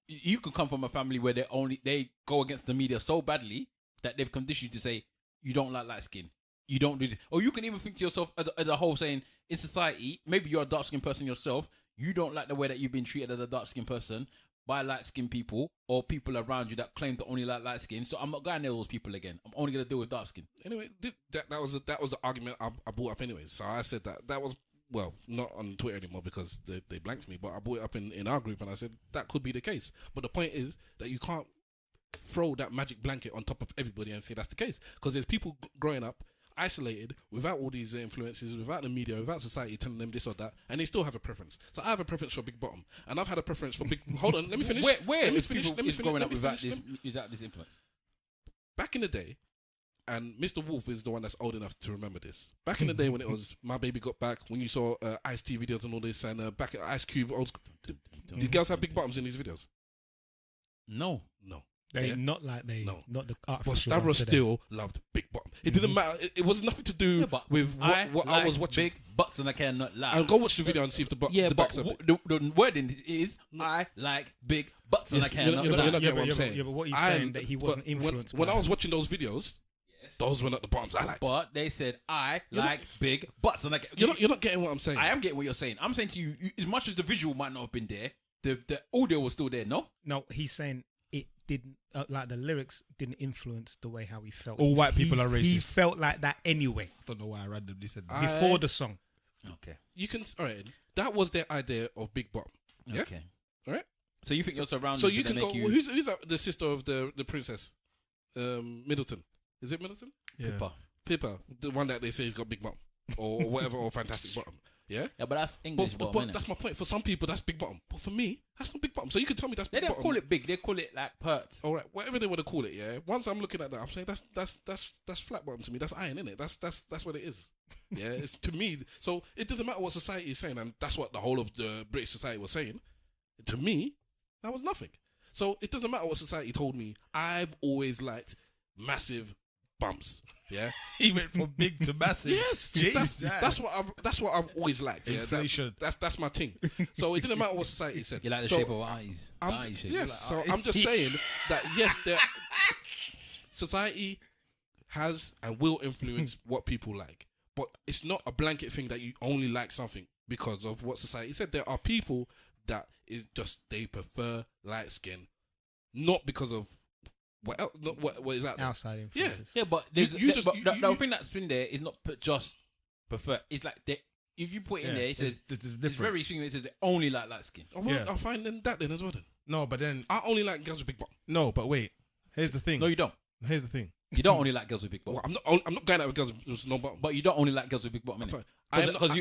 you could come from a family where they go against the media so badly that they've conditioned you to say you don't like light skin, you don't do this. Or you can even think to yourself as a whole, saying in society, maybe you're a dark skinned person yourself, you don't like the way that you've been treated as a dark skinned person by light skinned people or people around you that claim to only like light skin. So I'm not going to those people again. I'm only going to deal with dark skin. Anyway, that was the argument I brought up anyway. So I said that was, well, not on Twitter anymore because they blanked me, but I brought it up in our group and I said that could be the case. But the point is that you can't throw that magic blanket on top of everybody and say that's the case, because there's people growing up isolated without all these influences, without the media, without society telling them this or that, and they still have a preference. So I have a preference for big bottom, and I've had a preference for big. Hold on, let me finish. Where let me is finish. people Let me is finish. growing Let up me without finish. this influence? Back in the day, and Mr. Wolf is the one that's old enough to remember this. Back in the day when it was My Baby Got Back, when you saw Ice-T videos and all this, and back at Ice Cube, did girls have big bottoms in these videos? No. No. They Yeah. not like they No. not the But artificial Stavros ones today. still loved big bottom. It didn't matter. It was nothing to do Yeah, but with what I was watching. Big butts and I cannot lie. And go watch the video and see if the backs are big. The wording is I like big butts and I Yes, cannot you're lie. not getting what I'm saying. Yeah, but what he's I- saying that he wasn't but influenced. when by I was that. watching those videos, those were not the bottoms I liked. But they said I You're like big butts and I You're not getting what I'm saying. I am getting what you're saying. I'm saying to you, as much as the visual might not have been there, the audio was still there. No. No, he's saying it didn't like the lyrics didn't influence the way how he felt. All white people are He racist. felt like that anyway I don't know why I randomly said that. before the song. Okay. You can. All right. That was their idea of big bottom. Yeah. Okay. All right. So you think you're surrounded? So you to can make go. Who's the sister of the princess? Middleton. Is it Middleton? Yeah. Pippa. Pippa, the one that they say has got big bottom or whatever, or fantastic bottom. Yeah. Yeah, but that's English But bottom, innit? that's my point. For some people, that's big bottom. But for me, that's not big bottom. So you can tell me that's They big don't bottom. call it big. They call it like pert. All right, whatever they want to call it. Yeah. Once I'm looking at that, I'm saying that's flat bottom to me. That's iron, innit? That's what it is. Yeah. It's to me. So it doesn't matter what society is saying, and that's what the whole of the British society was saying. To me, that was nothing. So it doesn't matter what society told me. I've always liked massive bumps. Yeah. He went from big to massive. Yes, Jeez, that's what I've always liked. Yeah, Inflation. that's my thing. So it didn't matter what society said. You like the So shape of eyes. The eye shape. Yes, so I'm just saying that yes, society has and will influence what people like, but it's not a blanket thing that you only like something because of what society said. There are people that is just they prefer light skin, not because of what else, not what is out there. Outside influences. Yeah, but there's You just- but you- the you- thing that's been there is not just prefer. It's like if you put it in there, it says there's it's different. very thing. It says they only like light skin. Oh, well, Yeah. I'll find then that then as well. Then No, but then I only like girls with big bottom. no, but wait. Here's the thing. No, you don't. Here's the thing. You don't only like girls with big bottom. Well, I'm not going out with girls with no bottom. But you don't only like girls with big bottom, Fine. innit? I'm not- Because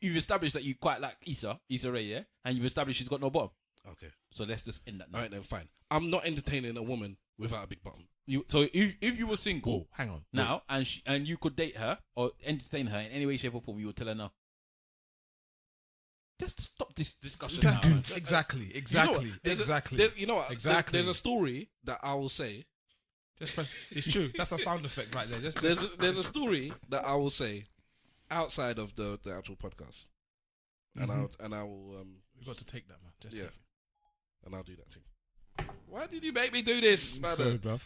you've established that you quite like Issa Rae, yeah? And you've established she's got no bottom. Okay, So let's just end that now. all right then, fine. I'm not entertaining a woman without a big bottom. So if you were single Oh, hang on. now and you could date her or entertain her in any way, shape or form, you would tell her no. Just stop this discussion now. man. Exactly. You know what? Exactly. There's a- Exactly. you know what? Exactly. There's a story that I will say. Just press. It's true. That's a sound effect right there. Just There's a story that I will say outside of the actual podcast, and I will We've got to take that, man. Just Yeah. take it. and I'll do that thing. Why did you make me do this, man? Sorry, bruv.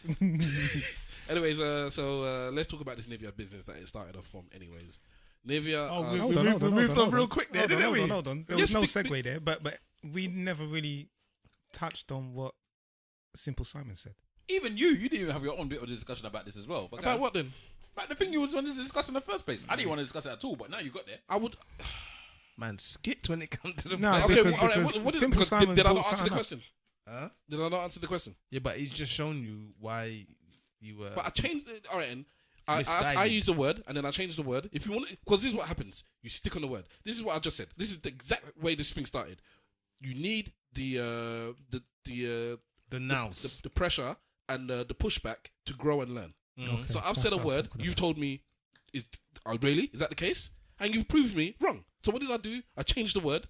Anyways, so let's talk about this Nivea business that it started off from. Anyways, Nivea. we moved on real quick there, didn't we? Hold on. There Yes, was no be- segue there, but we never really touched on what Simple Simon said. Even you didn't even have your own bit of discussion about this as well. But About what then? Like the thing you was wanting to discuss in the first place. I didn't want to discuss it at all, but now you got there. I would. Man, skit when it comes to the No, play. because- all right. because What is Simple because Simon did I brought not answer the something up. question? Huh? Did I not answer the question? Yeah, but he's just shown you why you were. But I changed it. All right, and I Misguided. use the word and then I change the word. If you want, because this is what happens. You stick on the word. This is what I just said. This is the exact way this thing started. You need the nous. the pressure and the pushback to grow and learn. Okay, So I've that's said a what I'm word. talking You've about. told me, really? Is that the case? And you've proved me wrong. So what did I do? I changed the word.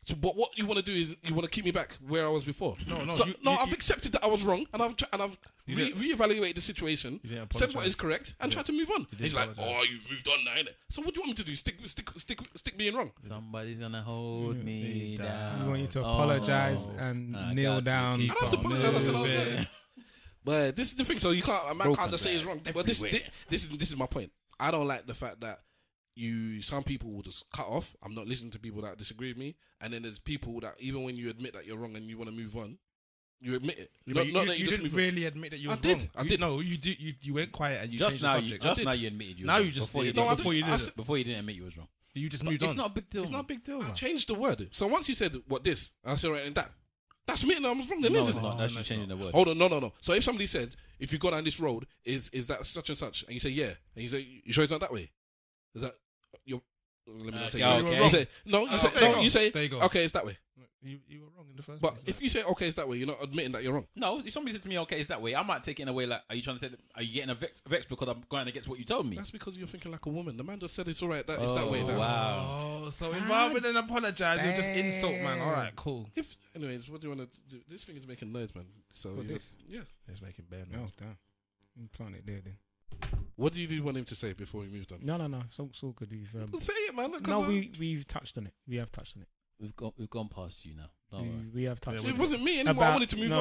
So, but what you want to do is you want to keep me back where I was before. No. So you- I've you- accepted that I was wrong, and I've You didn't- reevaluated the situation, You didn't said what apologise. is correct, and tried to move on. didn't He's like, apologise. "Oh, you've moved on now, innit?" So what do you want me to do? Stick being wrong? Somebody's gonna hold me down. We want you to Oh, apologize and I kneel got to down. keep I don't have to on apologize, I said I was moving. wrong. But this is the thing. So you can't. A man Broken can't just say it's glass wrong. But this everywhere. is my point. I don't like the fact that some people will just cut off. I'm not listening to people that disagree with me. And then there's people that even when you admit that you're wrong and you want to move on, you admit it. Yeah, Not, but not that you you just didn't move on. really admit that you I were did. wrong. I did. No, you did. You went quiet and you Just changed now, the subject. I did. now you admitted you. Now were you wrong. just before you did. No, I didn't. didn't. Before you I did said- it. Before you didn't admit you was wrong. You just But moved it's on. not a big deal. It's man. not a big deal. I man. changed the word. So once you said what this, I said right, and that's me, and I was wrong. Then No, isn't it's it? not. That's no, you it's changing the word. Hold on, no. So if somebody says, if you go down this road, is that such and such, and you say yeah, and you say, you sure it's not that way? Is that you're? Let me not say. Okay, you. okay. You say no. You say there you no. go. You say There you go. okay, it's that way. You were wrong in the first But place. if you say okay, it's that way, you're not admitting that you're wrong. No, if somebody said to me, "Okay, it's that way," I might take it in a way like, "Are you trying to? Are you getting a vex because I'm going against what you told me?" That's because you're thinking like a woman. The man just said it's all right. That it's that way now. Wow. Oh, so rather than apologize, you just insult, man. All right, cool. If anyways, what do you want to do? This thing is making noise, man. So What, you this? yeah. It's making bad No, noise. damn. You plant it there then. What do you want him to say before we moved on? No. It's all good. Say it, man. 'cause, No, we've touched on it. We have touched on it. We've gone past you now. Don't worry. We have touched on it it. wasn't me anymore. I wanted to move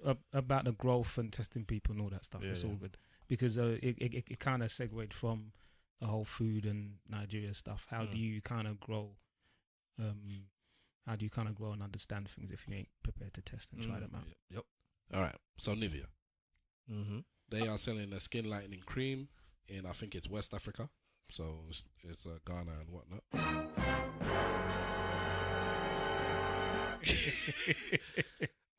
on. About the growth and testing people and all that stuff. Yeah, It's yeah. all good because it kind of segued from the whole food and Nigeria stuff. How do you kind of grow? How do you kind of grow and understand things if you ain't prepared to test and try them out? Yep. All right. So Nivea, Mm-hmm. they are selling a skin lightening cream in I think it's West Africa. So it's Ghana and whatnot.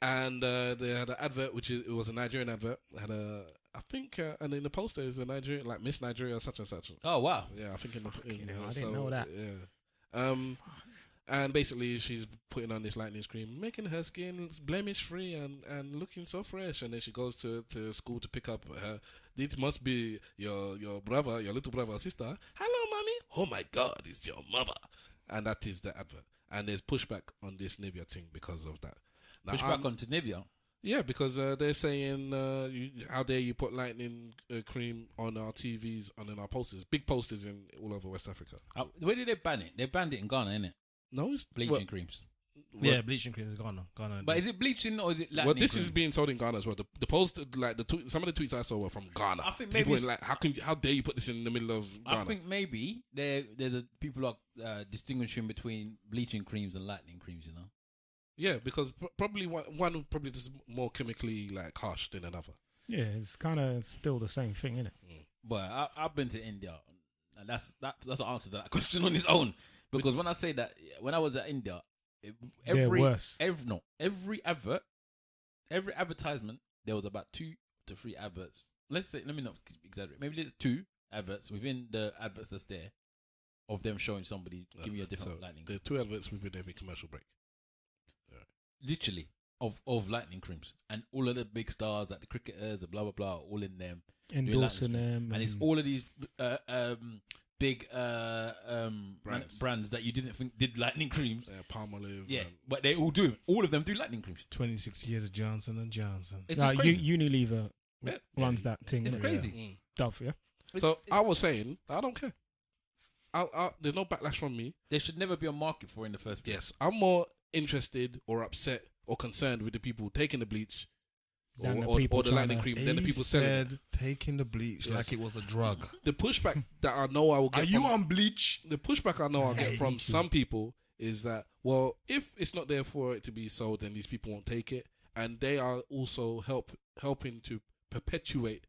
And they had an advert, it was a Nigerian advert. Had I think, and in the poster is a Nigerian, like Miss Nigeria, such and such. Oh wow. Yeah, I think in the. Fucking hell, I didn't know that. Yeah. And basically she's putting on this lightening cream, making her skin blemish free and looking so fresh. And then she goes to school to pick up her. This must be your brother, your little brother or sister. Hello, mommy. Oh my God, it's your mother. And that is the advert. And there's pushback on this Nivea thing because of that. Now, Push back onto Nivea. yeah, because they're saying, how dare you put lightning cream on our TVs and on our posters, big posters in all over West Africa. Where did they ban it? They banned it in Ghana, innit? No, it's Bleaching creams. Yeah, bleaching cream is Ghana. But is it bleaching or is it lightning Well, this cream? is being sold in Ghana as well. The post, like some of the tweets I saw were from Ghana. I think People maybe in like, how dare you put this in the middle of Ghana? I think maybe there's the people are distinguishing between bleaching creams and lightning creams, you know? Yeah, because probably one probably just more chemically like harsh than another. Yeah, it's kind of still the same thing, isn't it? But I've been to India, and that's the answer to that question on its own. Because when I say that, when I was at India, They're worse. every advertisement, there was about 2 to 3 adverts. Let me not exaggerate. Maybe there's 2 adverts within the adverts that's there of them showing somebody giving you a different lightning. There are 2 adverts within every commercial break. Literally of lightning creams, and all of the big stars like the cricketers, the blah blah blah, all in them Endorsing them. and it's all of these big brands that you didn't think did lightning creams. Palmolive. Yeah, but they all do. All of them do lightning creams. 26 years of Johnson and Johnson. It's just crazy. Unilever Yeah. runs that thing. It's innit? crazy. Dove, yeah. So I was saying, I don't care. There's no backlash from me. There should never be a market for it in the first place. Yes, I'm more interested or upset or concerned with the people taking the bleach Than the or people the trying lightning to- cream than the people selling it. said taking the bleach Yes. like it was a drug. The pushback that I know I will get Are you from, on bleach? the pushback I know I'll get hate from you. some people is that, well, if it's not there for it to be sold, then these people won't take it. And they are also helping to perpetuate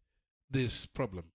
this problem.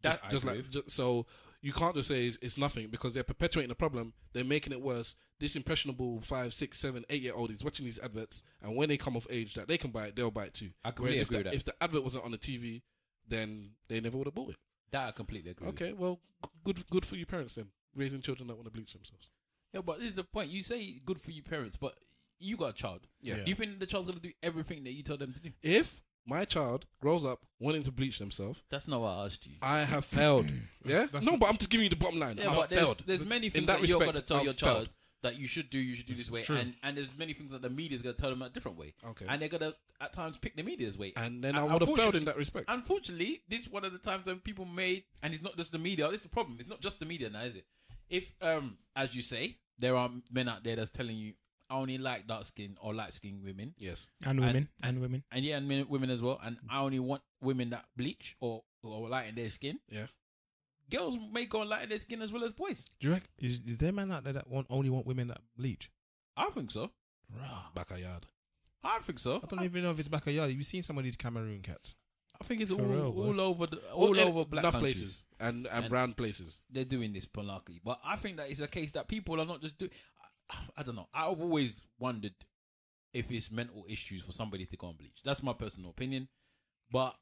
That Just I like agree with. so you can't just say it's nothing because they're perpetuating the problem. They're making it worse. This impressionable 5, 6, 7, 8-year-old is watching these adverts, and when they come of age that they can buy it, they'll buy it too. I completely agree with that. If the advert wasn't on the TV, then they never would have bought it. That I completely agree with. Okay, well, good for you parents then, raising children that want to bleach themselves. Yeah, but this is the point. You say good for you parents, but you got a child. Yeah. You think the child's going to do everything that you told them to do? If my child grows up wanting to bleach themselves, That's not what I asked you. I have failed. Yeah? No, but I'm just giving you the bottom line. Yeah, I've but failed. there's many things In that that you're respect, going to tell I've your child failed. that you should do this way. true. And there's many things that the media's going to tell them a different way. Okay. And they're going to, at times, pick the media's way. And then I would have failed in that respect. Unfortunately, this is one of the times when people made, and it's not just the media. This is the problem. It's not just the media now, is it? If, as you say, there are men out there that's telling you, I only like dark skin or light skinned women. Yes. And women. And women. And yeah, and women as well. And I only want women that bleach or lighten their skin. Yeah. Girls may go and lighten their skin as well as boys. Do you reckon, is there man out there that only want women that bleach? I think so. Backyard. I think so. I don't even know if it's back a yard. You've seen some of these Cameroon cats. I think it's For real, all boy. over black enough countries. places and brown places. They're doing this politely. But I think that it's a case that people are not just doing. I don't know. I've always wondered if it's mental issues for somebody to go and bleach. That's my personal opinion. But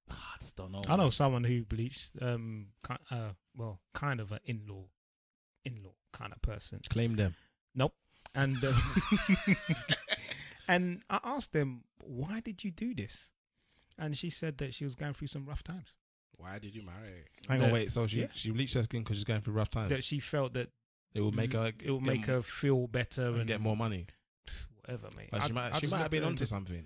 I just don't know. I know someone who bleached, kind of an in-law kind of person. Claim them. Nope. And and I asked them, why did you do this? And she said that she was going through some rough times. Why did you marry? Hang on, That- wait. So she bleached her skin because she's going through rough times. That she felt that It will make her. it will make her feel better and and get more money. whatever, mate. Like she might have been onto something.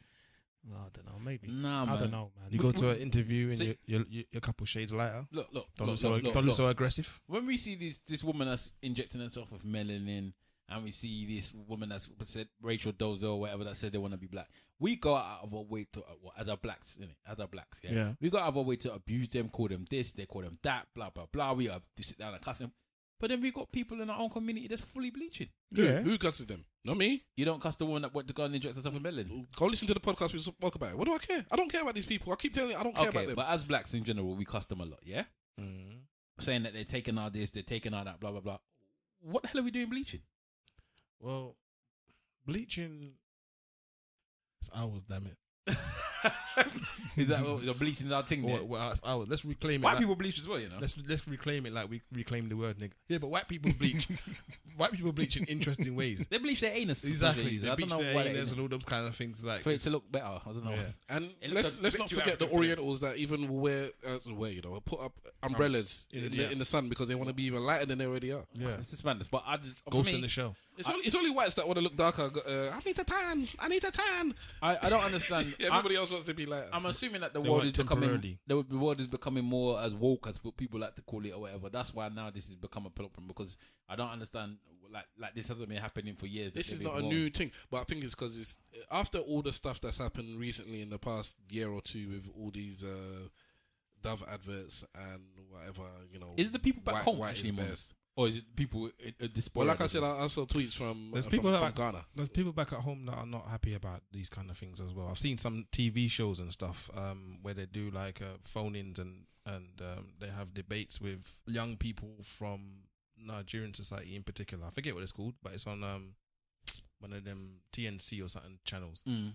I don't know, maybe. Nah, man. I don't know, man. You go to an interview and See- you're a couple shades lighter. Look. Don't look look. so aggressive. When we see this woman that's injecting herself with melanin, and we see this woman that's said Rachel Dozo or whatever that said they want to be black, we go out of our way to as our blacks, innit? As our blacks, Yeah. We go out of our way to abuse them, call them this, they call them that, blah blah blah. We have to sit down and cuss them, but then we got people in our own community that's fully bleaching. Yeah. Who cusses them? Not me. You don't cuss the woman that went to go and inject herself with melanin. Go listen to the podcast we spoke about it. What do I care? I don't care about these people. I keep telling you, I don't care about Okay, them. but as blacks in general, we cuss them a lot, yeah. Mm. Saying that they're taking our this, they're taking our that, blah blah blah. What the hell are we doing bleaching? Well, bleaching. It's hours, damn it. Is that what the bleaching is our thing? there? Let's reclaim it. White like- people bleach as well, you know. Let's reclaim it like we reclaim the word, nigga. Yeah, but white people bleach. White people bleach in interesting ways. They bleach their anus. Exactly. I They don't bleach know their why anus and all those kind of things. Like for it to look better. I don't know. Yeah. And It looks a let's bit not too forget the African for Orientals that even will wear, put up umbrellas Yeah. in the sun because they want to be even lighter than they already are. yeah. It's just madness. But I just Ghost for me, in the shell. It's only whites that want to look darker. I need a tan. I need a tan. I don't understand. Everybody else wants to be lighter. I'm assuming that the They world want is becoming temporarily. the world is becoming more as woke as people like to call it or whatever. That's why now this has become a problem because I don't understand like this hasn't been happening for years. This They've is been not a wrong. new thing, but I think it's because it's after all the stuff that's happened recently in the past year or two with all these Dove adverts and whatever, you know. Is it the people back home white actually is more? best. Or is it people at this Well, like I said, I saw tweets from There's from, people from that- Ghana. There's people back at home that are not happy about these kind of things as well. I've seen some TV shows and stuff where they do like phone-ins and they have debates with young people from Nigerian society in particular. I forget what it's called, but it's on one of them TNC or something channels. Mm.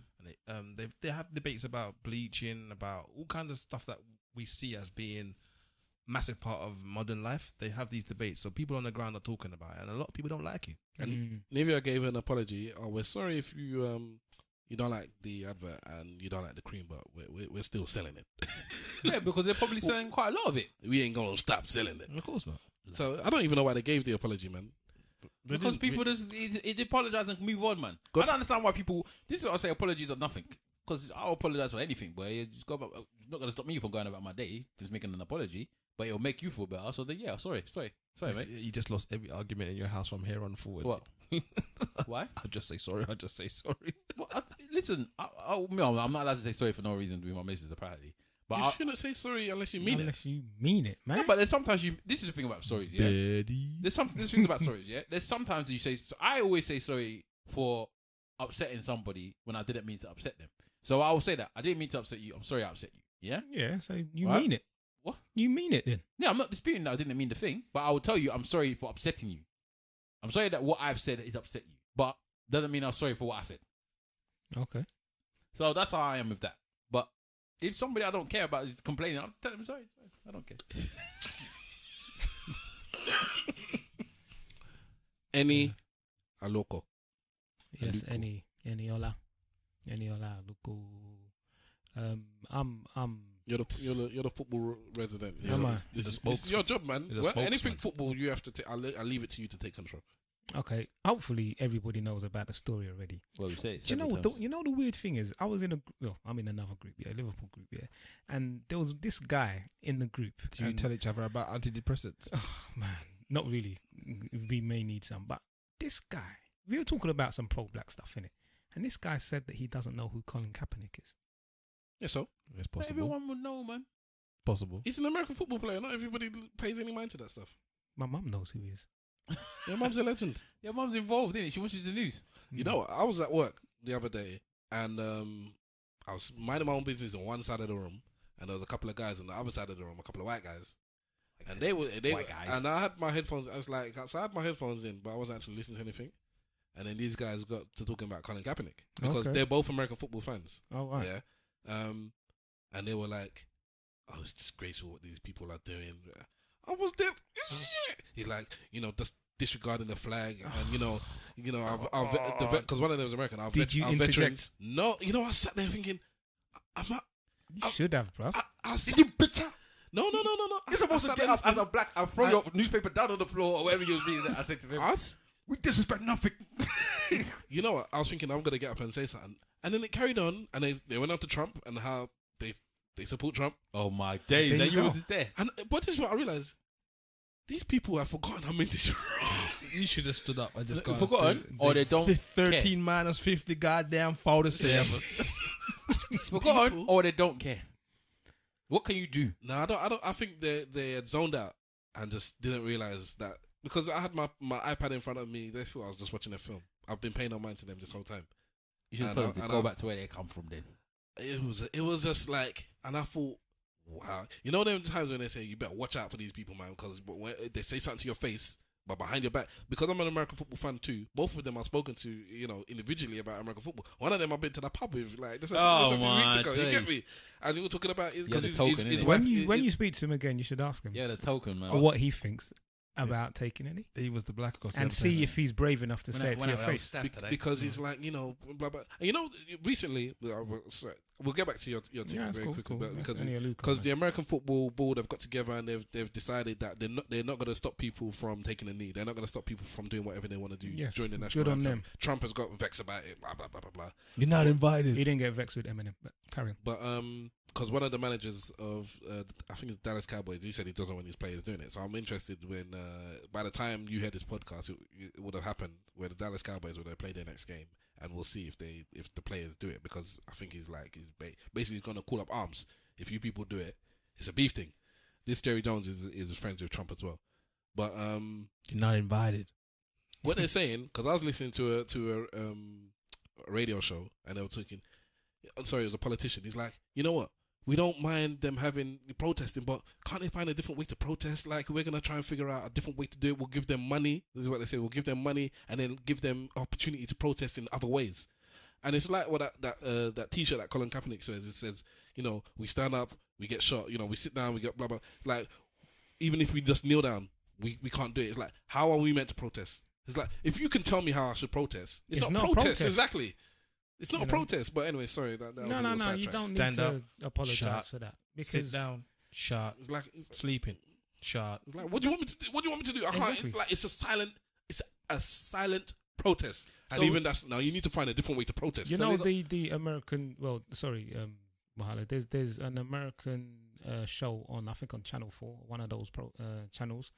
And they have debates about bleaching, about all kinds of stuff that we see as being massive part of modern life. They have these debates, so people on the ground are talking about it, and a lot of people don't like it. And Nivea gave an apology. Oh, we're sorry if you you don't like the advert and you don't like the cream, but we're still selling it. Yeah, because they're probably selling quite a lot of it. We ain't gonna stop selling it. Of course not. So I don't even know why they gave the apology, man. Because people just it apologize and move on, man. I don't understand why people. This is what I say: apologies are nothing. Because I'll apologize for anything, but you just go about. It's not gonna stop me from going about my day, just making an apology. But it'll make you feel better. So then, yeah, sorry, mate. You just lost every argument in your house from here on forward. What? Why? I'll just say sorry. Well, listen, I'm not allowed to say sorry for no reason with my missus, apparently. But You shouldn't say sorry unless you mean it. Unless you mean it, man. no, but there's sometimes this is the thing about stories, yeah. There's things about stories, yeah. There's sometimes you say. I always say sorry for upsetting somebody when I didn't mean to upset them. So I will say that I didn't mean to upset you. I'm sorry I upset you. Yeah. Yeah, so you Right. mean it. What? You mean it then? Yeah, I'm not disputing that I didn't mean the thing, but I will tell you I'm sorry for upsetting you. I'm sorry that what I've said is upset you, but doesn't mean I'm sorry for what I said. Okay. So that's how I am with that. But if somebody I don't care about is complaining, I'll tell them sorry. I don't care. Any a loco. Yes, Luko. any hola, Luko. I'm You're the football resident. Yeah, man. This is your job, man. You're the Well, spokesman. anything football, you have to take. I'll leave it to you to take control. okay. Hopefully, everybody knows about the story already. Well, we say it Do you know? several times. You know the weird thing is, I was in I'm in another group, a Liverpool group, and there was this guy in the group. Do you and- tell each other about antidepressants? Oh, man, not really. We may need some, but this guy, we were talking about some pro-black stuff in it, and this guy said that he doesn't know who Colin Kaepernick is. Yeah, so It's possible. Everyone would know, man. Possible. he's an American football player. Not everybody pays any mind to that stuff. My mum knows who he is. Your mum's a legend. Your mum's involved, innit? She watches the news. You know, I was at work the other day, and I was minding my own business on one side of the room, and there was a couple of guys on the other side of the room, a couple of white guys, and they were White guys. and I had my headphones. I was like, so I had my headphones in, but I wasn't actually listening to anything. And then these guys got to talking about Colin Kaepernick because Okay. they're both American football fans. Oh, right. Yeah. And they were like, "Oh, it's disgraceful what these people are doing." I was there. He's like, just disregarding the flag, and because one of them was American. Did you our interject? veterans. No, I sat there thinking, I'm not. You should have, bro. I Did sat, you bitch? no. You're supposed to sat get there up as a black and throw I- your newspaper down on the floor or whatever you was reading. I said to them, we disrespect nothing. You know what? I was thinking I'm gonna get up and say something, and then it carried on, and they went on to Trump and how they support Trump. Oh my days! There And you you go. was there. And but this is what I realized: these people have forgotten I'm in this. You should have stood up and just gone. Forgotten, or they don't. 13 minus 50 goddamn 47. Forgotten, or they don't care. What can you do? No, I don't. I think they had zoned out and just didn't realize that because I had my iPad in front of me. They thought I was just watching a film. I've been paying no mind to them this whole time. You should And tell I- them to and go I- back to where they come from. Then It was just like, and I thought, wow, them times when they say you better watch out for these people, man, because when they say something to your face, but behind your back, because I'm an American football fan too. Both of them I've spoken to, individually about American football. One of them I've been to the pub with, like this a few my weeks ago. You days. get me? And we were talking about it because the his token, his innit? wife. When you speak to him again, you should ask him yeah, the token man. what he thinks about taking any, He was the black or and see if he's brave enough to say it to your face. because he's like, blah blah. And recently, sorry, we'll get back to your team Yeah, it's very cool. quickly, Cool. but That's only a Luca, because man. the American Football Board have got together and they've decided that they're not going to stop people from taking a knee. They're not going to stop people from doing whatever they want to do Yes, during the national good on anthem. them. Trump has got vexed about it. Blah blah blah blah blah. You're not invited. He didn't get vexed with Eminem, but carry on. But because one of the managers of I think it's Dallas Cowboys, he said he doesn't want his players doing it. So I'm interested when by the time you hear this podcast, it would have happened where the Dallas Cowboys would have played their next game, and we'll see if the players do it, because I think he's basically going to call up arms. If you people do it, it's a beef thing. This Jerry Jones is friends with Trump as well. But You're not invited. what they're saying, because I was listening to a radio show and they were talking. I'm sorry, it was a politician. He's like, you know what? We don't mind them having protesting, but can't they find a different way to protest? Like, we're gonna try and figure out a different way to do it. We'll give them money. This is what they say. We'll give them money and then give them opportunity to protest in other ways. And it's like what that T-shirt that Colin Kaepernick says. It says, we stand up, we get shot. We sit down, we get blah blah. Like, even if we just kneel down, we can't do it. It's like, how are we meant to protest? It's like, if you can tell me how I should protest, it's not protest. Exactly. It's not a protest. But anyway, sorry. That was a little No. You sidetrack. don't need Stand to up, apologize shut, for that. Sit Because down, shut, It's sleeping, shut. like, what do you want me to do? What do you want me to do? I can't. Exactly. It's like it's a silent protest. And So- even that's now you need to find a different way to protest. you So know we got- the American. Well, sorry, Mahala. There's an American show on, I think, on Channel 4, one of those channels,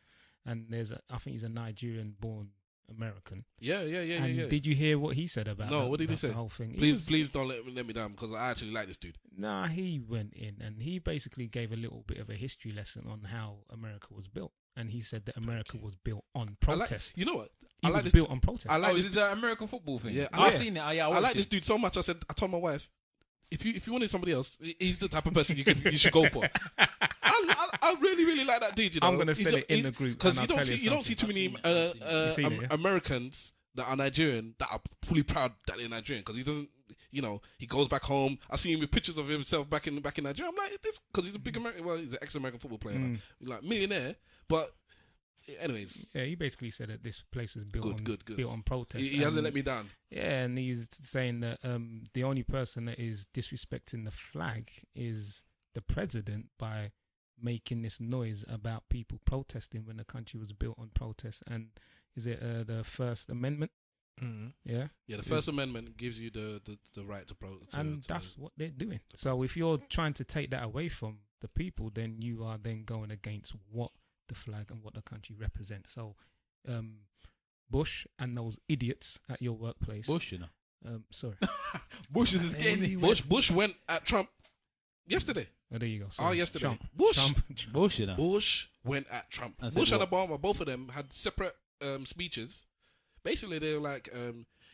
and I think he's a Nigerian-born American. Yeah. And did you hear what he said about? No, what did he say? The whole thing. Please don't let me down, because I actually like this dude. Nah, he went in and he basically gave a little bit of a history lesson on how America was built, and he said that America was built on protest. You know what? He I like was this. built on protest. I like oh, this. is it the American football thing? Yeah, I've yeah. seen it. Yeah, I watched like this it. dude so much. I told my wife, if you wanted somebody else, he's the type of person you should go for. I really like that dude. You know? I'm gonna send it in the group because you don't see too many Americans that are Nigerian that are fully proud that they're Nigerian, because he doesn't. You know, he goes back home. I see him with pictures of himself back in Nigeria. I'm like, this, because he's a big American. Well, he's an ex-American football player, like millionaire. But anyways, yeah, he basically said that this place was built built on protest. He hasn't let me down. Yeah, and he's saying that the only person that is disrespecting the flag is the president by making this noise about people protesting when the country was built on protest. And is it the First Amendment? Yeah, the First Amendment gives you the right to protest, and that's what they're doing. So if you're trying to take that away from the people, then you are then going against what the flag and what the country represents. So Bush and those idiots at your workplace. Bush, you know. Sorry. Bush is getting Bush went at Trump yesterday. Oh, there you go. Sorry. Yesterday. Trump. Bush, you know. Bush went at Trump. Bush and Obama, both of them had separate speeches. Basically, they were like,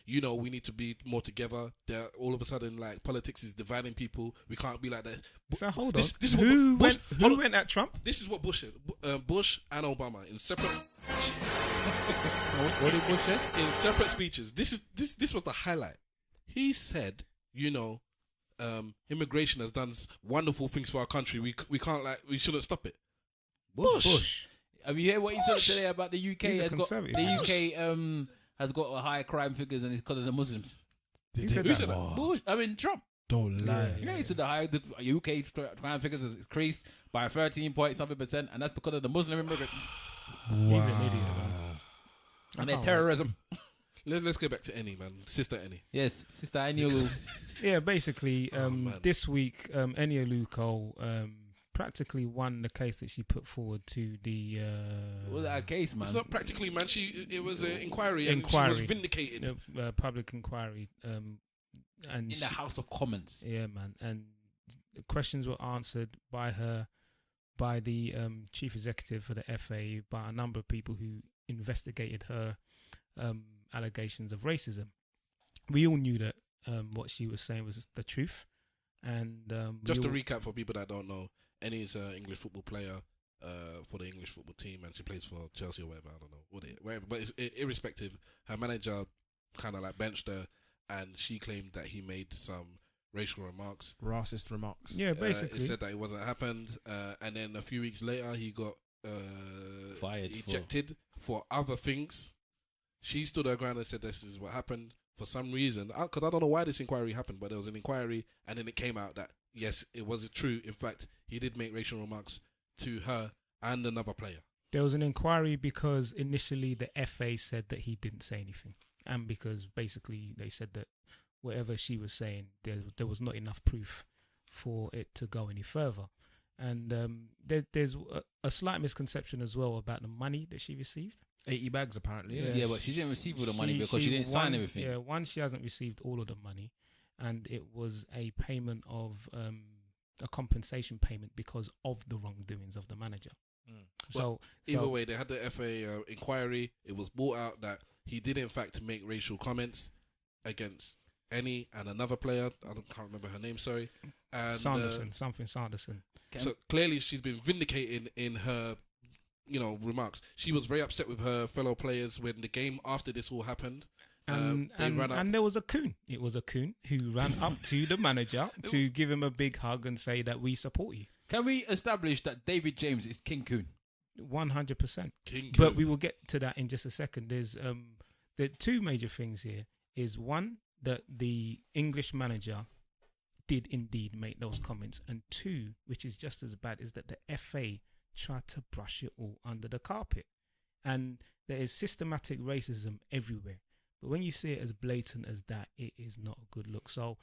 you know, we need to be more together. They're all of a sudden, like, politics is dividing people. We can't be like that. So hold on. This is who Bush, went at Trump? This is what Bush said. Bush and Obama in separate. What did Bush say? In separate speeches. This was the highlight. He said, you know, immigration has done wonderful things for our country. We can't, like, we shouldn't stop it. Bush. Have you heard what he said today about the UK? He's a conservative. The UK has got a higher crime figures and it's because of the Muslims. Who said that? Bush, I mean Trump. Don't lie. Yeah, he said the UK crime figures has increased by 13% and that's because of the Muslim immigrants. He's an idiot, man. And their terrorism. Let's go back to Annie, man. Sister Annie. Yes, Sister Annie. Yeah, basically, this week, Eni Aluko practically won the case that she put forward to the. What was that a case, man? It's not practically, man. It was an inquiry, and she was vindicated. Public inquiry, and in the House of Commons. Yeah, man, and the questions were answered by her, by the chief executive for the FA, by a number of people who investigated her allegations of racism. We all knew that what she was saying was the truth, and just to recap for people that don't know. Annie's an English football player for the English football team, and she plays for Chelsea or whatever. I don't know whatever, but it's irrespective. Her manager kind of like benched her, and she claimed that he made some racial remarks, racist remarks. Yeah, basically, he said that it wasn't happened, and then a few weeks later he got fired, ejected for other things. She stood her ground and said this is what happened for some reason. Because I don't know why this inquiry happened, but there was an inquiry, and then it came out that. Yes, it was true. In fact, he did make racial remarks to her and another player. There was an inquiry because initially the FA said that he didn't say anything. And because basically they said that whatever she was saying, there was not enough proof for it to go any further. And there's a slight misconception as well about the money that she received. 80 bags apparently. Yeah, but she didn't receive all the money because she didn't sign everything. Yeah, one, she hasn't received all of the money. And it was a payment of a compensation payment because of the wrongdoings of the manager. So either way, they had the FA inquiry. It was brought out that he did in fact make racial comments against Annie and another player. I can't remember her name. Sorry, and Sanderson. So clearly, she's been vindicated in her, remarks. She was very upset with her fellow players when the game after this all happened. And there was a coon. It was a coon who ran up to the manager to give him a big hug and say that we support you. Can we establish that David James is King Coon? 100%. King Coon. But we will get to that in just a second. There's the two major things here. Is one, that the English manager did indeed make those comments, and two, which is just as bad, is that the FA tried to brush it all under the carpet. And there is systematic racism everywhere. But when you see it as blatant as that, it is not a good look. So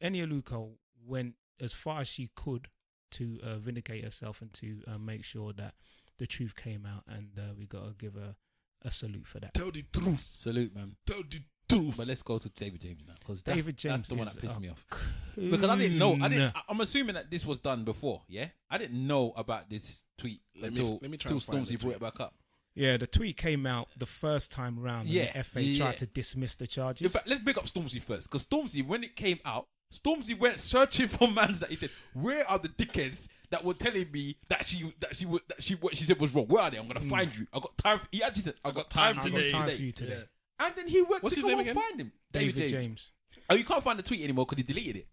Eni Aluko went as far as she could to vindicate herself and to make sure that the truth came out, and we got to give her a salute for that. Tell the truth. Salute, man. Tell the truth. But let's go to David James now, because David James that's the one that pissed me off. Coon. Because I didn't know. I'm assuming that this was done before, yeah? I didn't know about this tweet until Stormzy brought it back up. Yeah, the tweet came out the first time round and the FA tried to dismiss the charges. In fact, let's pick up Stormzy first, because Stormzy, when it came out, Stormzy went searching for mans that he said, where are the dickheads that were telling me that what she said was wrong? Where are they? I'm gonna find you. I got time. He actually said, I got time for you today. Yeah. And then he went What's to his go name and again? find him. David James. Oh, you can't find the tweet anymore because he deleted it.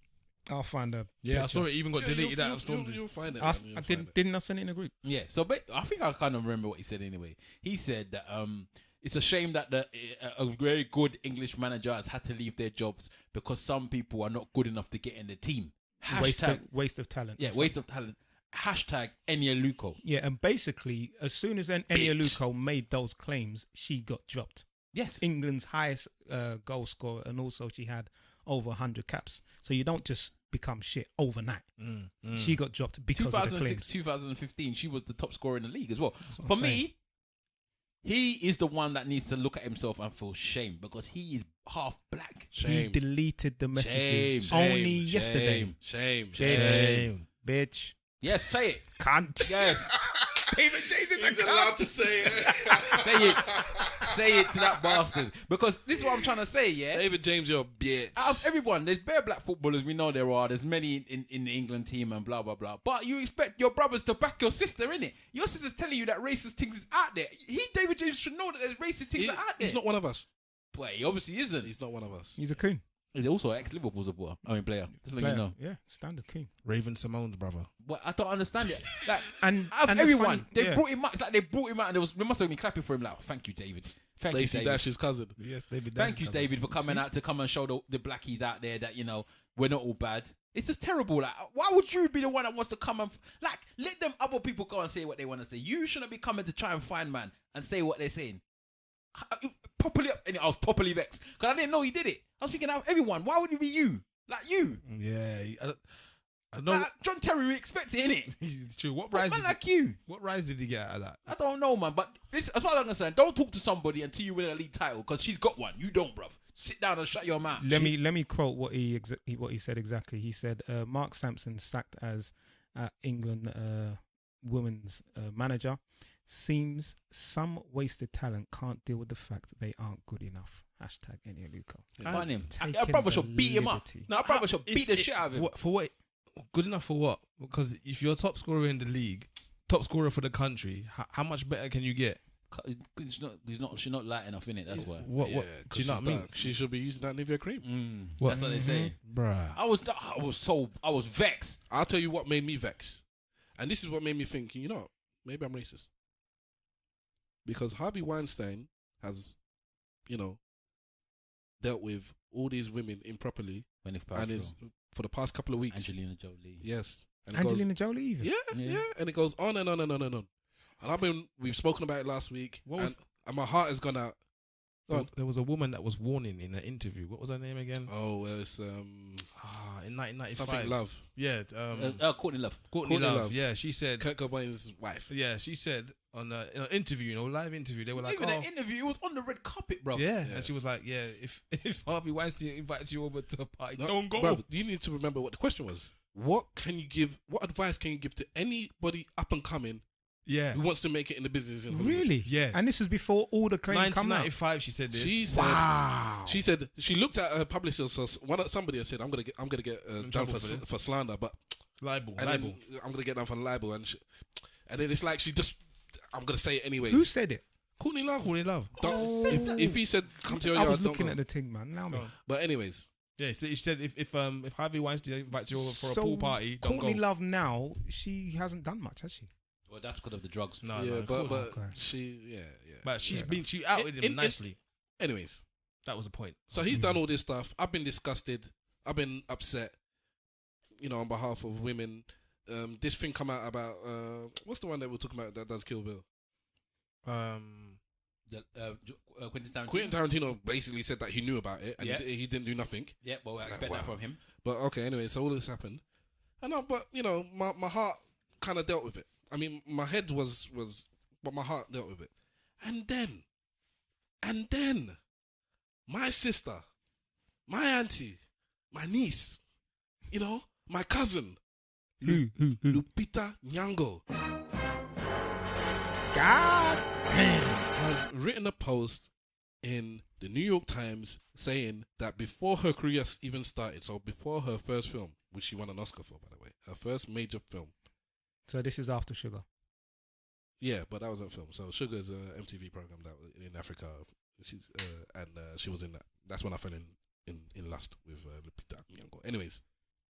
I'll find a Yeah, I picture. saw it even got deleted out of Stormzy. You'll find it. I man, you'll find it. didn't I send it in a group? Yeah, so I think I kind of remember what he said anyway. He said that it's a shame that a very good English manager has had to leave their jobs because some people are not good enough to get in the team. Waste of talent. Yeah, waste of talent. Hashtag Enya Luko. Yeah, and basically, as soon as Enya Luko made those claims, she got dropped. Yes. England's highest goal scorer, and also she had over 100 caps. So you don't just become shit overnight. She got dropped because of the 2006, claims. 2015, she was the top scorer in the league as well. what For I'm saying. me, he is the one that needs to look at himself and feel shame because he is half black. He Shame. deleted the messages Shame. only yesterday. Shame. Shame. Bitch. Yes, say it. Cunt. Yes. David James is allowed to say it. Say it. Say it to that bastard. Because this is what I'm trying to say, yeah? David James, you're a bitch. Out of everyone, there's bare black footballers, we know there are. There's many in the England team and blah, blah, blah. But you expect your brothers to back your sister, innit? Your sister's telling you that racist things is out there. David James, should know that there's racist things that are out there. He's not one of us. But he obviously isn't. He's not one of us. He's a coon. He's also ex-Liverpool supporter. Player. Just let you know. Yeah, standard coon. Raven Simone's brother. Well, I don't understand it. Like, And out of and the everyone, funny- they brought him out. It's like they brought him out, and they must have been clapping for him. Like, thank you, David. Thank you, Lacey David. Dash's cousin. Yes, David. Thank you, David, for coming out to come and show the blackies out there that, you know, we're not all bad. It's just terrible. Like, why would you be the one that wants to come and like let them other people go and say what they want to say? You shouldn't be coming to try and find man and say what they're saying. Properly up, and I was properly vexed because I didn't know he did it. I was thinking, out of everyone, why would it be you? Like you. Yeah, I know. Like John Terry, we expect it, innit? It's true. What But rise? man Did like you. what rise did he get out of that? I don't know, man. But this, as far as I'm concerned, don't talk to somebody until you win a league title because she's got one. You don't, bruv. Sit down and shut your mouth. Let me quote what he said exactly. He said, Mark Sampson sacked as England women's manager. Seems some wasted talent can't deal with the fact that they aren't good enough. Hashtag Enya Luko. Find him. Taking Our brother the should beat him up. liberty. No, our brother should beat the shit out of him. For what? Good enough for what? Because if you're top scorer in the league, top scorer for the country, how much better can you get? She's not light enough in it. That's why. What? Yeah, What? Do you know what I mean? dark. She should be using that Nivea cream. What? That's what they say. Bruh. I was vexed. I'll tell you what made me vex. And this is what made me think, you know, maybe I'm racist. Because Harvey Weinstein has, you know, dealt with all these women improperly and is for the past couple of weeks. Angelina Jolie. Yes. And it Angelina Jolie even. yeah. And it goes on and on and on and on. And we've spoken about it last week. And my heart has gone out. There was a woman that was warning in an interview. What was her name again? Oh, it's In 1995. something Love. Yeah. Courtney Love. Courtney Love. Love. Yeah, she said. Kurt Cobain's wife. Yeah, she said on in an interview, live interview, they were like, Even an interview, it was on the red carpet, bro. yeah. And she was like, yeah, if Harvey Weinstein invites you over to a party, No, don't go. bruv, you need to remember what the question was. What advice can you give to anybody up and coming Yeah. who wants to make it in the business in Hollywood? Really? Yeah. And this was before all the claims come out. 1995, she said this. She said she looked at her publicist. So somebody had said, "I'm gonna get done trouble for for this. for slander," but libel. and then I'm gonna get done for libel, and then it's like I'm gonna say it anyways. Who said it? Courtney Love? Courtney Love. If he said, "Come to your I yard," was don't looking go. at the thing, man. Now me. But anyways, Yeah, so she said if Harvey Weinstein invites you over for a pool party, don't Courtney go. Love now, she hasn't done much, has she? Well, that's because of the drugs. No, yeah, no, but Okay. she, But she outed him nicely. Anyways, That was the point. so he's done all this stuff. I've been disgusted. I've been upset. On behalf of women. This thing come out about what's the one that we're talking about that does Kill Bill? Quentin Tarantino. Quentin Tarantino basically said that he knew about it and Yeah. he didn't do nothing. Yeah, well, I Like, expect that wow. from him. But okay, anyway, so all this happened, but my heart kind of dealt with it. I mean, my head was, but my heart dealt with it. And then, my sister, my auntie, my niece, my cousin, Lupita Nyong'o, God damn. has written a post in the New York Times saying that before her career even started, so before her first film, which she won an Oscar for, by the way, her first major film. So this is after Sugar. Yeah, but that wasn't a film. So Sugar is an MTV program that was in Africa. She's she was in that. That's when I fell in lust with Lupita Nyong'o. Anyways,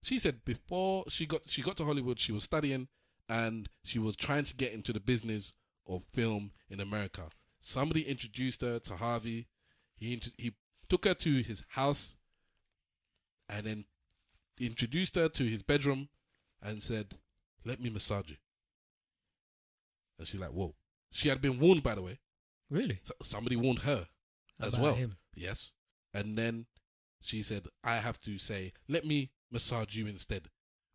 she said before she got to Hollywood, she was studying and she was trying to get into the business of film in America. Somebody introduced her to Harvey. He took her to his house and then introduced her to his bedroom and said, "Let me massage you." And she's like, "Whoa." She had been warned, by the way. Really? So somebody warned her as About well. him. Yes. And then she said, "I have to say, let me massage you instead,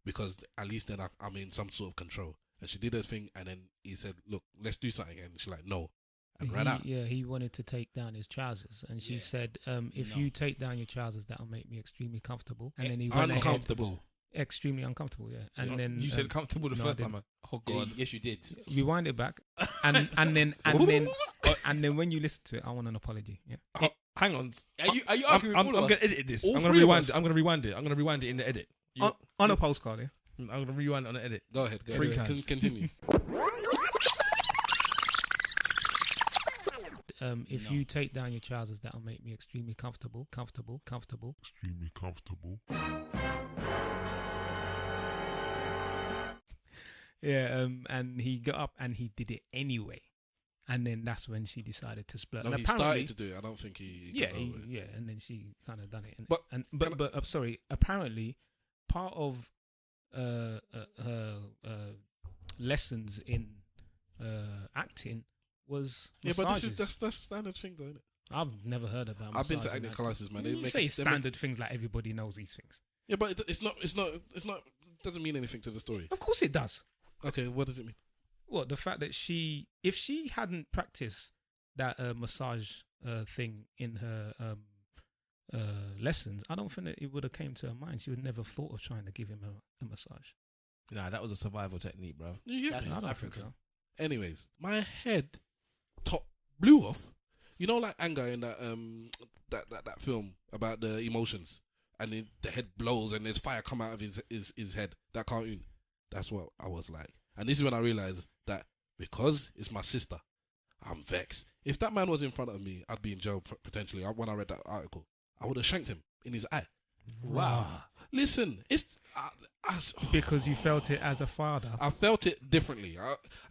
because at least then I'm in some sort of control." And she did her thing, and then he said, "Look, let's do something." And she's like, "No," and ran out. Yeah, he wanted to take down his trousers, and she said, "If you take down your trousers, that'll make me extremely comfortable." And then he went ahead, Uncomfortable. extremely uncomfortable. Yeah, and then You said comfortable the no, first I didn't. time. Oh Yeah, God. yes, you did. Rewind it back, and then when you listen to it, I want an apology. Yeah. Oh, hang on. Are you I'm arguing with all gonna of us? edit this. All I'm gonna three of rewind us. it. I'm gonna rewind it. I'm gonna rewind it in the edit. On a postcard, yeah. I'm gonna rewind it on the edit. Go ahead. Three times. Continue. If you take down your trousers, that'll make me extremely comfortable. Extremely comfortable. Yeah, and he got up and he did it anyway, and then that's when she decided to split. No, And he apparently- started to do it. I don't think he yeah, got over it. and then she kind of done it. And, But but I'm sorry. Apparently, part of her lessons in acting was Yeah, but massages. that's standard thing, though, isn't it? I've never heard about. I've been to massage and acting classes, man. They You make say they make- standard things like everybody knows these things. Yeah, but it's not. Doesn't mean anything to the story. Of course, it does. Okay, what does it mean? What, the fact that if she hadn't practiced that massage thing in her lessons, I don't think that it would have came to her mind. She would never thought of trying to give him a massage. Nah, that was a survival technique, bro. You get That's me? I don't African. think so. Anyways, my head top blew off. You know, like anger in that that film about the emotions, and the head blows and there's fire come out of his head. That cartoon. That's what I was like. And this is when I realized that because it's my sister, I'm vexed. If that man was in front of me, I'd be in jail potentially. When I read that article, I would have shanked him in his eye. Wow. Listen, it's Because you felt it as a father. I felt it differently.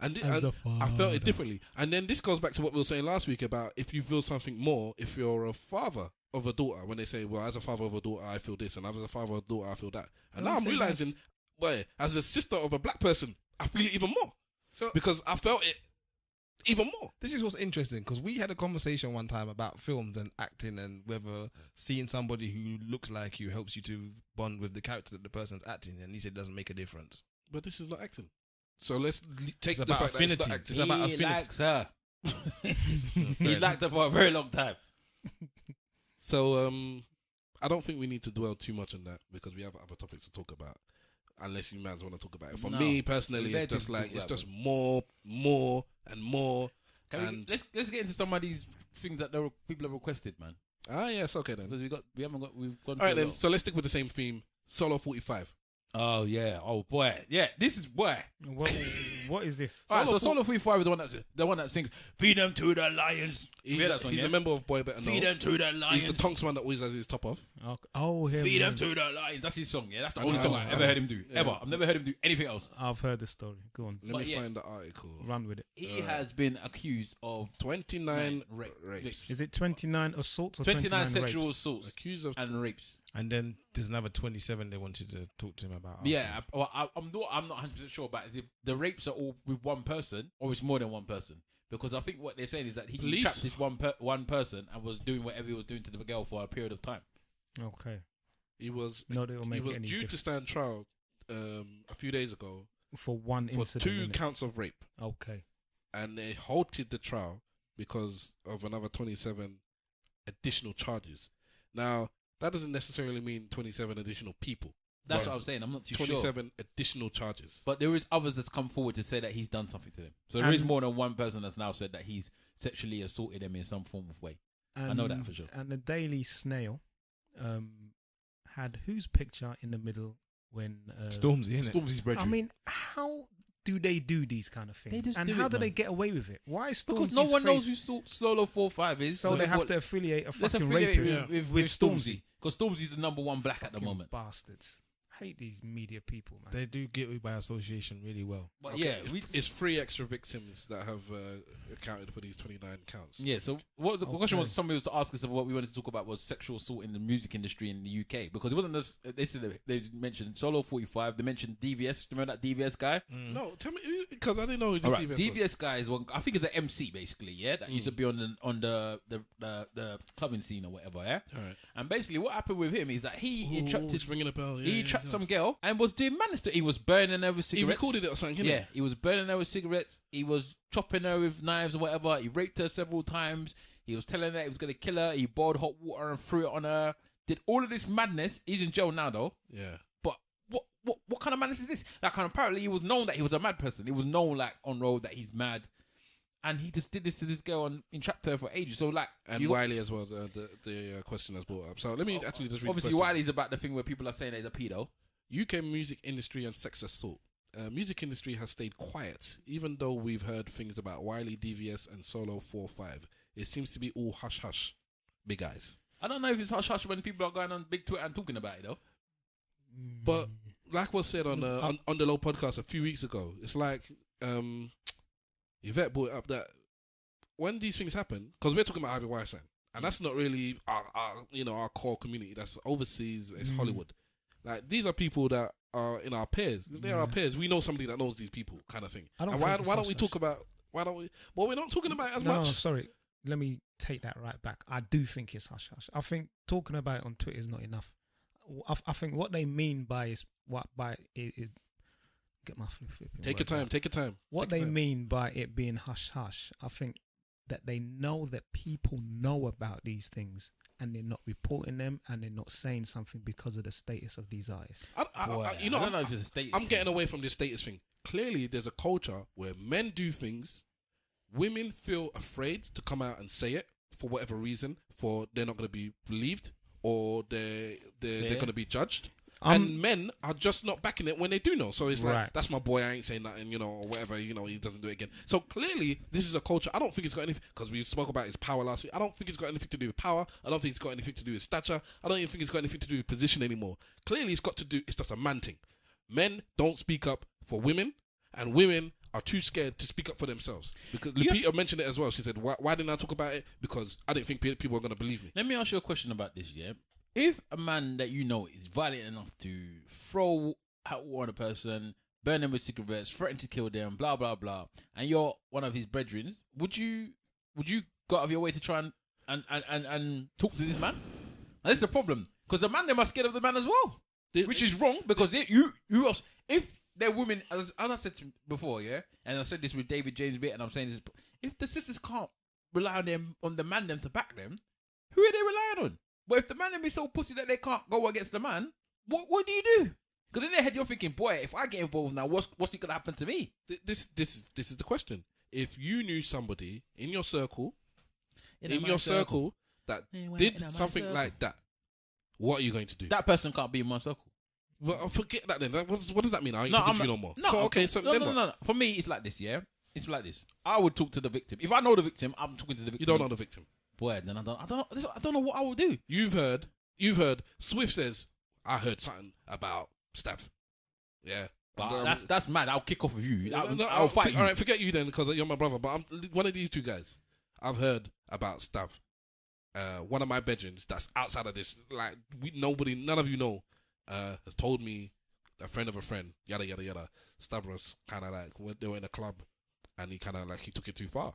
I felt it differently. And then this goes back to what we were saying last week about if you feel something more, if you're a father of a daughter, when they say, well, as a father of a daughter, I feel this, and as a father of a daughter, I feel that. And now I'm realizing, well, as a sister of a black person, I feel it even more. So Because I felt it even more. this is what's interesting, because we had a conversation one time about films and acting and whether seeing somebody who looks like you helps you to bond with the character that the person's acting, and he said it doesn't make a difference. But this is not acting. So let's take It's the about fact that it's affinity. not acting. It's about He affinity. likes her. He liked her for a very long time. So I don't think we need to dwell too much on that because we have other topics to talk about. Unless you mans want to talk about it. For No. me personally, We're it's there just to like talk it's about just more and more. Can we, let's get into some of these things that people have requested, man. Ah, yes, okay then. Because we've gone. All right through a then. lot. So let's stick with the same theme. Solo 45. Oh yeah. Oh boy. Yeah. This is boy. What is this? All right, so Solo 45 is the one that sings "Feed them to the lions." He's, Hear that song, he's yeah? a member of Boy Better Know. Feed them to the lions. He's the Tonks man that always has his top off. Oh, him, Feed them man. to the lions. That's his song. Yeah, that's the I only know, song I I've know. ever heard him do. Yeah. Ever. I've never heard him do anything else. I've heard the story. Go on. Let But me yeah. find the article. Run with it. He has been accused of 29 rapes. rapes. Is it 29 assaults or 29 29 sexual rapes? assaults Accused of. and rapes. And then there's another 27 they wanted to talk to him about. Yeah, I'm not 100% sure about is if the rapes are all with one person or it's more than one person. Because I think what they're saying is that he Police? trapped this one person and was doing whatever he was doing to the girl for a period of time. Okay. He was. No, they will He make was it any due to difference. stand trial a few days ago For one for incident. 2 innit? counts of rape, Okay. and they halted the trial because of another 27 additional charges. Now that doesn't necessarily mean 27 additional people. That's But what I'm saying. I'm not too sure. 27 additional charges. But there is others that's come forward to say that he's done something to them. So there is more than one person that's now said that he's sexually assaulted them in some form of way. And, I know that for sure. And the Daily Snail had whose picture in the middle when Stormzy, innit? Stormzy's brethren. I mean, how do they do these kind of things? They just and do how it, do man. they get away with it? Why is Stormzy's because no one knows face- who Solo 45 is. So they have thought, to affiliate a let's fucking affiliate rapist with Stormzy. Because Stormzy's the number one black at the Fucking moment. bastards. Hate these media people, man. They do get it by association really well. But Okay, yeah, it's 3 extra victims that have accounted for these 29 counts. yeah. So what the question Okay. was, somebody was to ask us about what we wanted to talk about was sexual assault in the music industry in the UK, because it wasn't just they said they mentioned Solo 45. They mentioned DVS. Remember that DVS guy? No, tell me, because I didn't know who this All right, DVS was. DVS guy is one. I think it's an MC basically. Yeah, that used to be on the clubbing scene or whatever. Yeah, All right. and basically what happened with him is that he trapped his it's ringing a bell. he trapped some girl and was doing madness to. He was burning her with He cigarettes. recorded it or something, innit? Yeah, he was burning her with cigarettes. He was chopping her with knives or whatever. He raped her several times. He was telling her he was going to kill her. He boiled hot water and threw it on her. Did all of this madness. He's in jail now, though. Yeah. But what kind of madness is this? Like, apparently he was known that he was a mad person. He was known, like, on road that he's mad. And he just did this to this girl and entrapped her for ages. So, like... And Wiley as well, the question that's brought up. So let me actually just read Obviously, the question. Wiley's about the thing where people are saying that he's a pedo. UK music industry and sex assault. Music industry has stayed quiet, even though we've heard things about Wiley, DVS, and Solo 45. It seems to be all hush hush, big eyes. I don't know if it's hush-hush when people are going on big Twitter and talking about it, though. But like was said on the Low podcast a few weeks ago, it's like Yvette brought up that when these things happen, because we're talking about Harvey Weinstein, and that's not really our core community. That's overseas. It's Hollywood. Like, these are people that are in our peers. They're our peers. We know somebody that knows these people, kind of thing. I don't And think it's why don't we hush-hush. talk about? Why don't we? Well, we're not talking about it as No, much. sorry. Let me take that right back. I do think it's hush hush. I think talking about it on Twitter is not enough. I think what they mean by is get my flipping Take your words time. out. Take your time. What Take your they time. mean by it being hush hush, I think that they know that people know about these things and they're not reporting them and they're not saying something because of the status of these eyes. I don't know if it's a status I'm thing. getting away from this status thing. Clearly, there's a culture where men do things, women feel afraid to come out and say it for whatever reason, for they're not going to be believed or they're going to be judged. And men are just not backing it when they do know. So it's like, Right. that's my boy, I ain't saying nothing, or whatever, he doesn't do it again. So clearly, this is a culture. I don't think it's got anything, because we spoke about his power last week. I don't think it's got anything to do with power. I don't think it's got anything to do with stature. I don't even think it's got anything to do with position anymore. Clearly, it's just a man thing. Men don't speak up for women, and women are too scared to speak up for themselves. Because Lupita mentioned it as well. She said, why didn't I talk about it? Because I didn't think people were going to believe me. Let me ask you a question about this, yeah? If a man that you know is violent enough to throw hot water on a person, burn them with cigarettes, threaten to kill them, blah, blah, blah, and you're one of his brethren, would you go out of your way to try and talk to this man? And this is the problem. Because the man, they must scared of the man as well. Which is wrong, because if they're women, as I said before, yeah, and I said this with David James bit, and I'm saying this, if the sisters can't rely on the man them to back them, who are they relying on? But if the man them is so pussy that they can't go against the man, what do you do? Because in their head you're thinking, boy, if I get involved now, what's it gonna happen to me? This is the question. If you knew somebody in your circle, that did something like that, what are you going to do? That person can't be in my circle. Well, forget that then. What does that mean? I ain't No, talking to I'm you no more. no, so okay, okay, so no, then no, what? no. For me, it's like this, yeah. It's like this. I would talk to the victim. If I know the victim, I'm talking to the victim. You don't know the victim. Boy, then I don't know what I will do. You've heard. Swift says, "I heard something about Stav." Yeah, But that's mad. I'll kick off with you. No, I'll fight you. All right, forget you then, because you're my brother. But I'm one of these two guys. I've heard about Stav. One of my bedrooms that's outside of this. Like none of you know, has told me, a friend of a friend, yada yada yada. Stav was kind of like when they were in a club, and he kind of like he took it too far.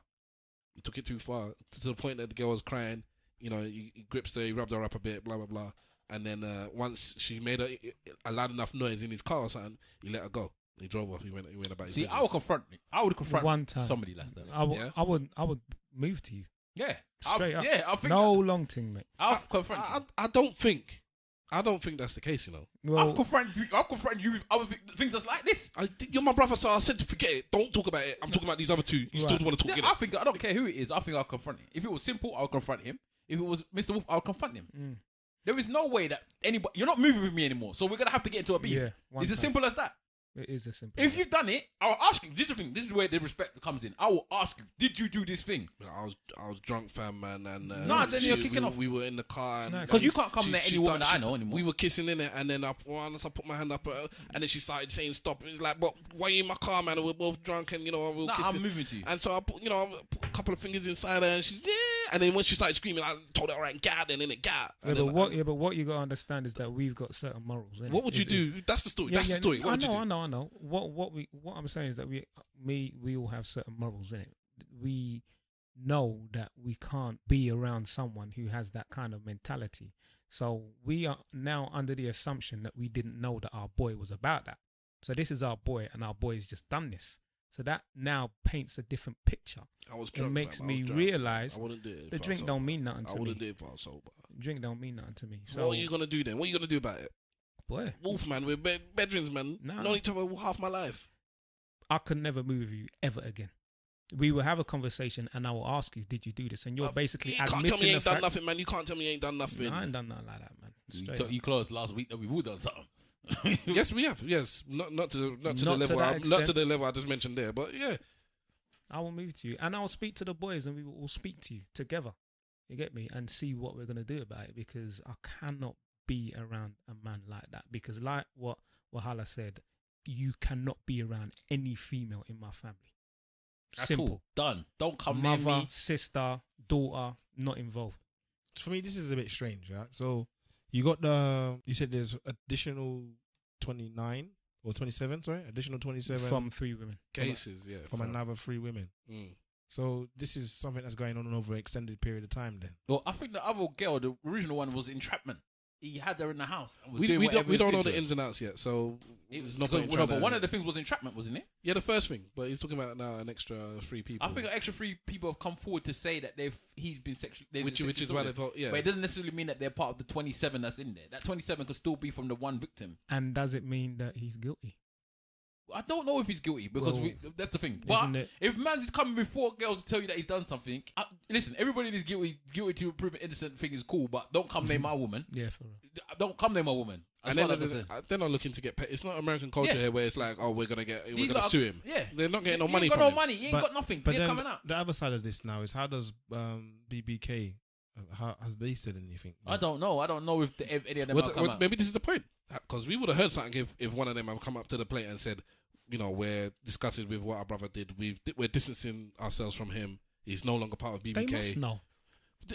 He took it too far to the point that the girl was crying. He grips her, he rubbed her up a bit, blah blah blah. And then once she made a loud enough noise in his car or something, he let her go. He drove off. He went about his See, business. I would confront One time. somebody like that. I would move to you. Yeah, Straight up. Yeah, I think No long thing, mate. I'll confront you. I don't think that's the case. Well, I'll confront you with other things just like this. You're my brother, so I said to forget it. Don't talk about it. I'm talking about these other two. You still want to talk Yeah, it. I don't care who it is. I think I'll confront him. If it was simple, I'll confront him. if it was Mr. Wolf, I'll confront him. Mm. There is no way that anybody, you're not moving with me anymore. So we're going to have to get into a beef. Yeah, It's as simple as that. It is as simple. If you've done it, I'll ask you. This is the thing. This is where the respect comes in. I will ask you, did you do this thing? I was drunk, fam, man, and then you're kicking off. We were in the car, and Because you can't come there any woman that I know anymore. We were kissing in it, and then once I put my hand up, and then she started saying stop. It's like, but why are you in my car, man? And we're both drunk, and we were kissing. I'm moving to you. And so I put, a couple of fingers inside her, and she's and then when she started screaming, I told her, all right, get, and then it got. But what you got to understand is that we've got certain morals. Innit? What would you do? That's the story. That's the story. What would you do? I know. What I'm saying is that we all have certain morals in it. We know that we can't be around someone who has that kind of mentality. So we are now under the assumption that we didn't know that our boy was about that. So this is our boy, and our boy's just done this. So that now paints a different picture. I was drunk. It makes me realise the drink don't mean nothing to me. I wouldn't do it if I was sober. Drink don't mean nothing to me. So what are you gonna do then? What are you gonna do about it? Boy, Wolf, man, we're bedrooms, man. Nah. Known each other half my life. I could never move with you ever again. We will have a conversation, and I will ask you, did you do this? And you're basically admitting can't tell me you ain't the done fact. nothing, man. You can't tell me you ain't done nothing. No, I ain't done nothing like that, man. Straight up. You closed last week that we've all done something. Yes, we have. Yes, not to the level I just mentioned there, but yeah. I will move to you, and I'll speak to the boys, and we will all speak to you together. You get me? And see what we're gonna do about it, because I cannot be around a man like that. Because like what Wahala said, you cannot be around any female in my family. Simple. All. Done. Don't come Mother, near me. sister, daughter, not involved. For me, this is a bit strange, right? So you said there's additional 29 or 27, sorry, additional 27 from 3 women. Cases, yeah. From another 3 women. Mm. So this is something that's going on over an extended period of time then. Well, I think the other girl, the original one, was entrapment. He had her in the house. And was We don't know the ins and outs yet, so it's not but one of the things was entrapment, wasn't it? Yeah, the first thing, but he's talking about now an extra 3 people. I think an extra 3 people have come forward to say that he's been sexually, which is why they thought, yeah. But it doesn't necessarily mean that they're part of the 27 that's in there. That 27 could still be from the one victim. And does it mean that he's guilty? I don't know if he's guilty because that's the thing. But if man's coming with 4 girls to tell you that he's done something, listen, everybody that's guilty to prove an innocent thing is cool, but don't come name my woman. Yeah, for real. Don't come name my woman. And then they're not looking to get paid. It's not American culture here where it's like, oh, we're gonna sue him. Yeah, they're not getting no money from him. No money. He ain't got nothing. But they're coming out. The other side of this now is how does BBK? How has they said anything? I don't know. I don't know if any of them have come out. Maybe this is the point, because we would have heard something if one of them have come up to the plate and said, we're disgusted with what our brother did. We're distancing ourselves from him. He's no longer part of BBK. They must know.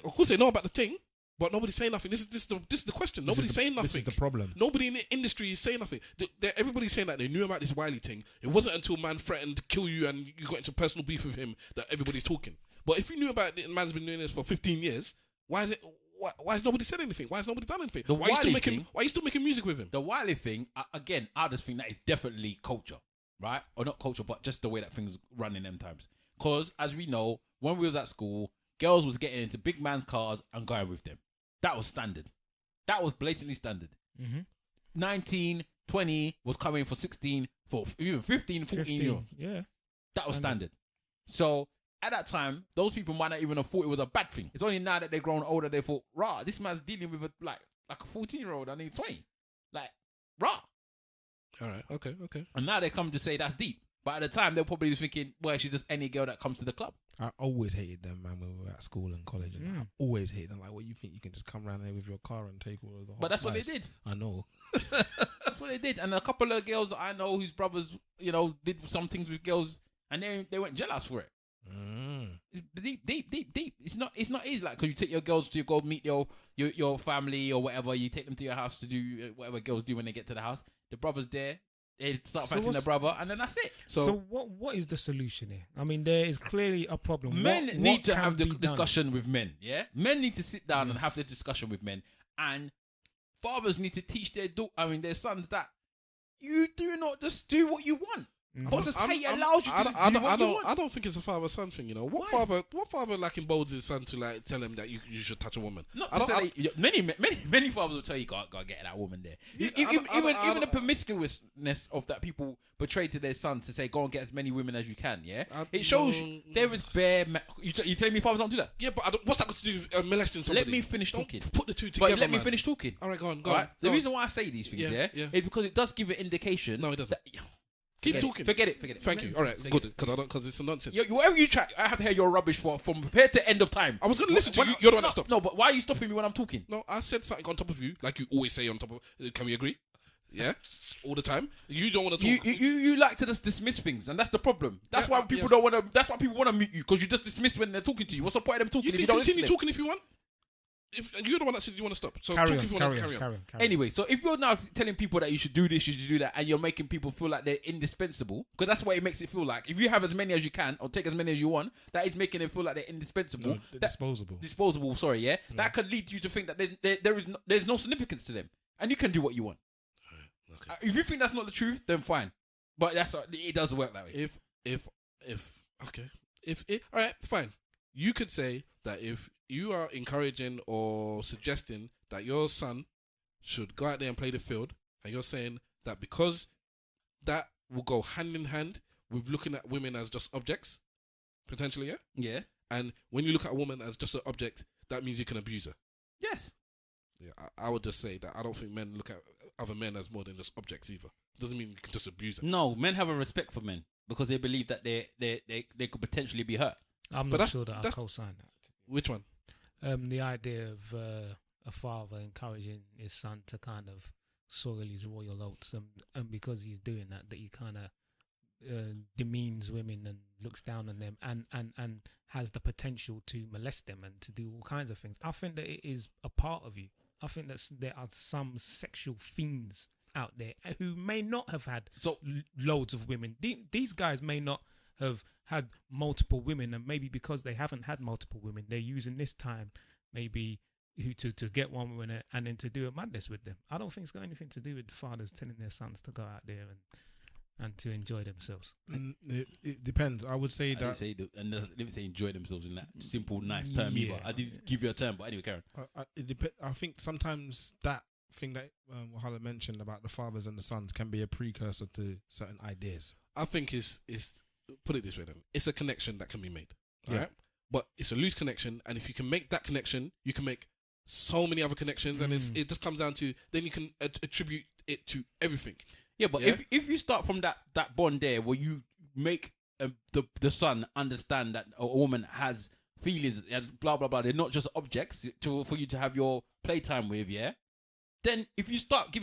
Of course, they know about the thing, but nobody's saying nothing. This is the question. Nobody's saying nothing. This is the problem. Nobody in the industry is saying nothing. Everybody's saying that they knew about this Wiley thing. It wasn't until man threatened to kill you and you got into personal beef with him that everybody's talking. But if you knew about it, man's been doing this for 15 years, why has nobody said anything? Why has nobody done anything? Why are you still making music with him? The Wiley thing, again, I just think that is definitely culture. Right? Or not culture, but just the way that things run in them times. Because, as we know, when we was at school, girls was getting into big man's cars and going with them. That was standard. That was blatantly standard. 19, 20 was coming for 16, for even 15, 14 year olds. Yeah. That was standard. So, at that time, those people might not even have thought it was a bad thing. It's only now that they're grown older, they thought, rah, this man's dealing with like a 14-year-old and he's 20. Like, rah. All right, okay. And now they come to say that's deep. But at the time, they're probably thinking, well, she's just any girl that comes to the club. I always hated them, man, when we were at school and college. And I always hated them. Like, what, you think you can just come around there with your car and take all of the hot But that's spice? what they did. I know. That's what they did. And a couple of girls that I know whose brothers, did some things with girls, and they went jealous for it. It's deep. It's not easy. Like, because you take your girls to go meet your family or whatever. You take them to your house to do whatever girls do when they get to the house. The brother's there. They start fancying their brother, and then that's it. So what is the solution here? I mean, there is clearly a problem. Men need to have the discussion with men. Yeah, men need to sit down and have the discussion with men, and fathers need to teach their sons that you do not just do what you want. But society allows you to do what you want. I don't think it's a father-son thing. You know, what father like emboldens his son to like tell him that you should touch a woman? Many fathers will tell you, gotta get that woman there. Even the promiscuousness of that people portray to their son to say, go and get as many women as you can. Yeah, it shows there is bare. You telling me fathers don't do that? Yeah, but what's that got to do with molesting somebody? Let me finish talking. Put the two together. But let me finish talking. All right, go on. The reason why I say these things, is because it does give an indication. No, it doesn't. Keep talking. Forget it. Thank you. All right, good. Because it's a nonsense. Whatever you try, I have to hear your rubbish from here to end of time. I was going to listen to you. You're the one that stopped. No, but why are you stopping me when I'm talking? No, I said something on top of you, like you always say on top of. Can we agree? Yeah, all the time. You don't want to talk. You like to just dismiss things, and that's the problem. That's why people don't want to. That's why people want to mute you, because you just dismiss when they're talking to you. What's the point of them talking? You can continue talking if you want. If you're the one that said you want to stop, so talk if you want to carry on. Anyway, so if you're now telling people that you should do this, you should do that, and you're making people feel like they're indispensable, because that's what it makes it feel like. If you have as many as you can, or take as many as you want, that is making them feel like they're indispensable. No, disposable. Disposable. Sorry, yeah. That could lead you to think that there's no significance to them, and you can do what you want. Okay. If you think that's not the truth, then fine. But it does work that way. All right, fine. You could say that if you are encouraging or suggesting that your son should go out there and play the field, and you're saying that because that will go hand in hand with looking at women as just objects, potentially, yeah? Yeah. And when you look at a woman as just an object, that means you can abuse her. Yes. Yeah, I would just say that I don't think men look at other men as more than just objects either. Doesn't mean you can just abuse them. No, men have a respect for men because they believe that they could potentially be hurt. I'm not sure that I co-sign that. Which one? The idea of a father encouraging his son to kind of soil his royal oats, and because he's doing that he kind of demeans women and looks down on them, and has the potential to molest them and to do all kinds of things. I think that it is a part of you. I think that there are some sexual fiends out there who may not have had loads of women. These guys may not have had multiple women, and maybe because they haven't had multiple women, they're using this time maybe to get one woman and then to do a madness with them. I don't think it's got anything to do with fathers telling their sons to go out there and to enjoy themselves. It depends. I would say I didn't say enjoy themselves in that simple, nice term either. I didn't give you a term, but anyway, Karen. I think sometimes that thing that Wahala mentioned about the fathers and the sons can be a precursor to certain ideas. I think it's put it this way then. It's a connection that can be made. Right? But it's a loose connection, and if you can make that connection, you can make so many other connections, and it just comes down to then you can attribute it to everything. Yeah, but if you start from that bond there, where you make the son understand that a woman has feelings, as blah blah blah, they're not just objects for you to have your playtime with, yeah. Then if you start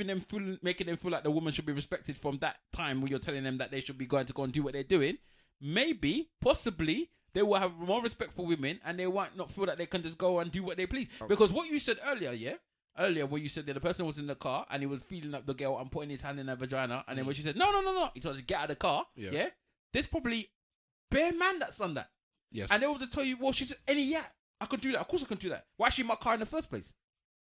making them feel like the woman should be respected from that time where you're telling them that they should be going to go and do what they're doing, maybe, possibly, they will have more respect for women, and they might not feel that they can just go and do what they please. Because what you said earlier, where you said that the person was in the car and he was feeling up the girl and putting his hand in her vagina, and then when she said, no, he told her to get out of the car, there's probably bare man that's done that. Yes. And they will just tell you, well, she said, I could do that. Of course I can do that. Why is she in my car in the first place?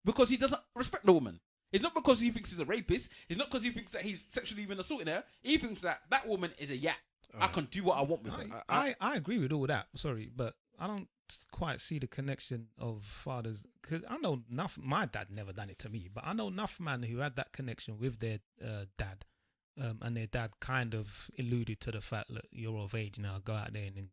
Because he doesn't respect the woman. It's not because he thinks he's a rapist. It's not because he thinks that he's sexually even assaulting her. He thinks that woman is a yak. I can do what I want with her. I agree with all that. Sorry, but I don't quite see the connection of fathers, because I know enough. My dad never done it to me, but I know enough men who had that connection with their dad, and their dad kind of alluded to the fact that you're of age now, go out there and and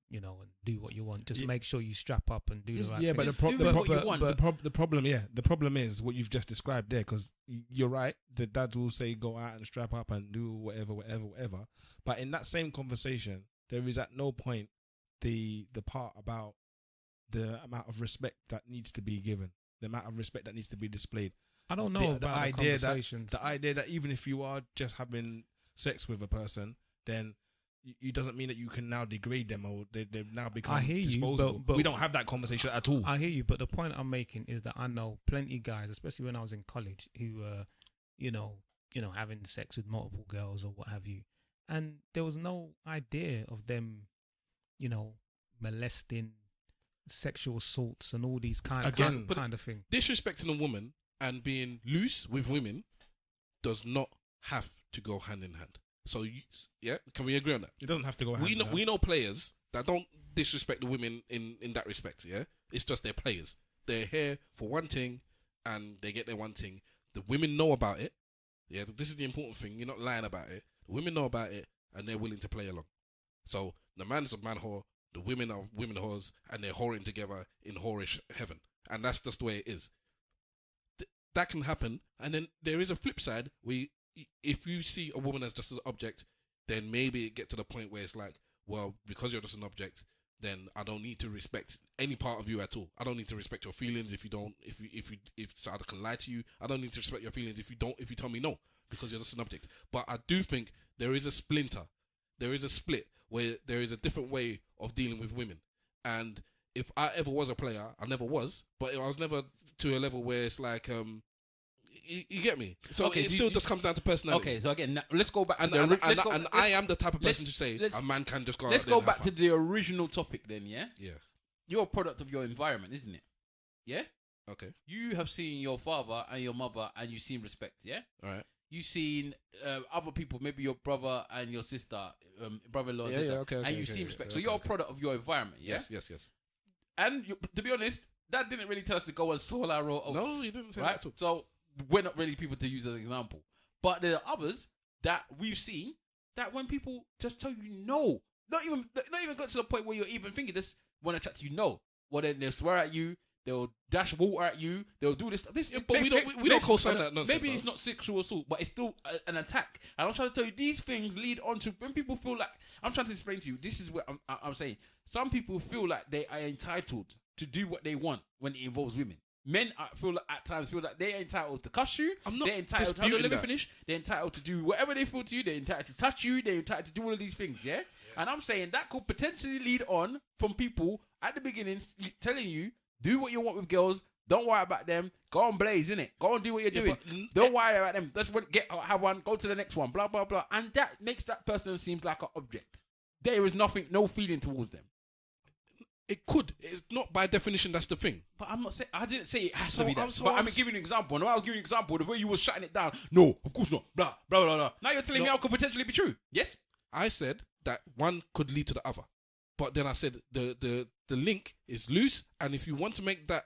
do what you want. Just make sure you strap up and do the right thing. But the problem is what you've just described there, because you're right. The dads will say go out and strap up and do whatever. But in that same conversation, there is at no point the part about the amount of respect that needs to be given, the amount of respect that needs to be displayed. I don't know about the conversations. The idea that even if you are just having sex with a person, then it doesn't mean that you can now degrade them or they've now become disposable. But we don't have that conversation at all. I hear you, but the point I'm making is that I know plenty of guys, especially when I was in college, who having sex with multiple girls or what have you, and there was no idea of them, molesting, sexual assaults, and all these kind of thing. Disrespecting a woman and being loose with women does not have to go hand in hand. So yeah, can we agree on that? It doesn't have to go. We know players that don't disrespect the women in that respect. Yeah, it's just they're players. They're here for one thing, and they get their one thing. The women know about it. Yeah, this is the important thing. You're not lying about it. The women know about it, and they're willing to play along. So the man's a man whore, the women are women whores, and they're whoring together in whorish heaven. And that's just the way it is. That can happen. And then there is a flip side where if you see a woman as just an object, then maybe it get to the point where it's like, well, because you're just an object, then I don't need to respect any part of you at all. I don't need to respect your feelings if so I can lie to you. I don't need to respect your feelings if you tell me no, because you're just an object. But I do think there is a splinter. There is a split where there is a different way of dealing with women. And if I ever was a player, I never was, but I was never to a level where it's like, you get me? So Okay, it still just comes down to personality. Okay, so again, now, let's go back. And I am the type of person to say a man can just go out Let's there go and have back to fun. the original topic then, yeah? Yeah. You're a product of your environment, isn't it? Yeah? Okay. You have seen your father and your mother and you've seen respect, yeah? All right. You've seen other people, maybe your brother and your sister, brother-in-law and sister, okay, and you've seen respect. So you're a product of your environment, yeah? Yes. And to be honest, that didn't really tell us to go and soil our oats. No, you didn't say right? that at all. So we're not really people to use as an example. But there are others that we've seen that when people just tell you no, not even got to the point where you're even thinking this want to chat to you, no. Well, then they'll swear at you, they'll dash water at you, they'll do this. Yeah, but we don't co-sign that nonsense. Maybe it's not sexual assault, but it's still an attack. And I'm trying to tell you, these things lead on to when people feel like, I'm trying to explain to you, this is what I'm saying. Some people feel like they are entitled to do what they want when it involves women. Men at times feel like they're entitled to cuss you. They're entitled to let me finish. They're entitled to do whatever they feel to you. They're entitled to touch you. They're entitled to do all of these things. Yeah? And I'm saying that could potentially lead on from people at the beginning telling you, do what you want with girls. Don't worry about them. Go on blaze, innit? Go and do what you're doing. Don't worry about them. Just have one. Go to the next one. Blah blah blah. And that makes that person seems like an object. There is no feeling towards them. It could. It's not by definition. That's the thing. But I'm not saying. I didn't say it has So to be that. I'm- so But I'm I'm giving you an example. And when I was giving you an example, the way you were shutting it down. No, of course not. Blah blah blah blah. Now you're telling me how it could potentially be true. Yes. I said that one could lead to the other, but then I said the link is loose, and if you want to make that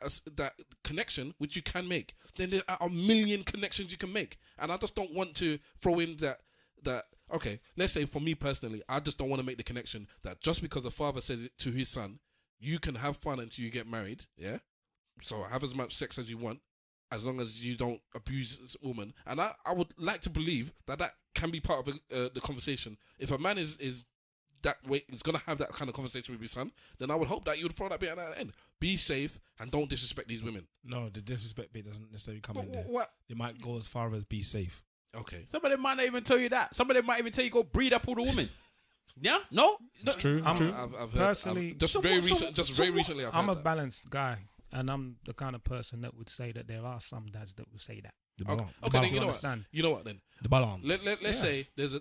connection, which you can make, then there are a million connections you can make, and I just don't want to throw in that. Okay, let's say for me personally, I just don't want to make the connection that just because a father says it to his son, you can have fun until you get married, yeah? So have as much sex as you want, as long as you don't abuse a woman. And I would like to believe that can be part of the conversation. If a man is that way, is going to have that kind of conversation with his son, then I would hope that you would throw that bit at the end. Be safe and don't disrespect these women. No, the disrespect bit doesn't necessarily come But in there. what? It might go as far as be safe. Okay. Some of them might not even tell you that. Some of them might even tell you go breed up all the women. Yeah? No? It's true. I'm- true. I've heard, Personally- very recently I've I'm heard a that. balanced guy, and I'm the kind of person that would say that there are some dads that would say that. The Okay, balance. okay, then you know understand. what? You know what then? The balance. Let's say there's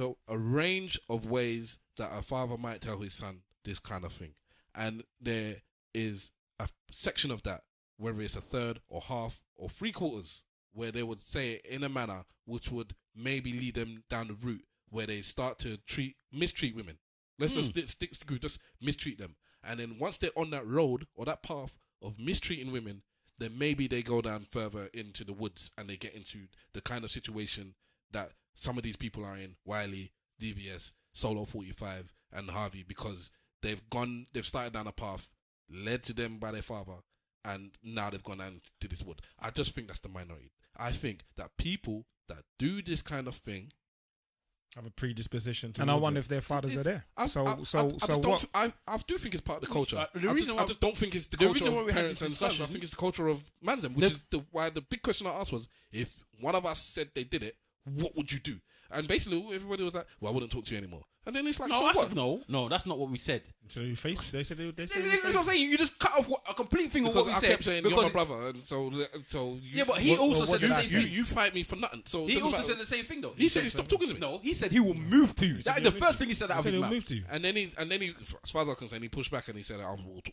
a range of ways that a father might tell his son this kind of thing, and there is a section of that, whether it's a third or half or 3/4, where they would say it in a manner which would maybe lead them down the route where they start to mistreat women. Let's just just mistreat them, and then once they're on that road or that path of mistreating women, then maybe they go down further into the woods and they get into the kind of situation that some of these people are in, Wiley, DBS, Solo 45 and Harvey, because they've started down a path led to them by their father, and now they've gone down to this wood. I just think that's the minority. I think that people that do this kind of thing, Have a predisposition to. And I wonder if their fathers are there. I do think it's part of the culture. I just don't think it's the culture reason why of we had parents this and sons. I discussion- think it's the culture of man's, which is why the big question I asked was, if one of us said they did it, what would you do? And basically everybody was like, well, I wouldn't talk to you anymore. And then it's like, so what? No, that's not what we said. To your face, they said. That's what I'm saying. You just cut off a complete thing of Because what we I said. kept saying you're my brother, and so you, Yeah, but he also said the you, same thing. you fight me for nothing. So it He doesn't also matter. said the same thing though. He said he stopped talking to me. No, he said he will move to you. That is the first thing he said out of his mouth. Move to you. And then he, as far as I'm concerned, he pushed back and he said,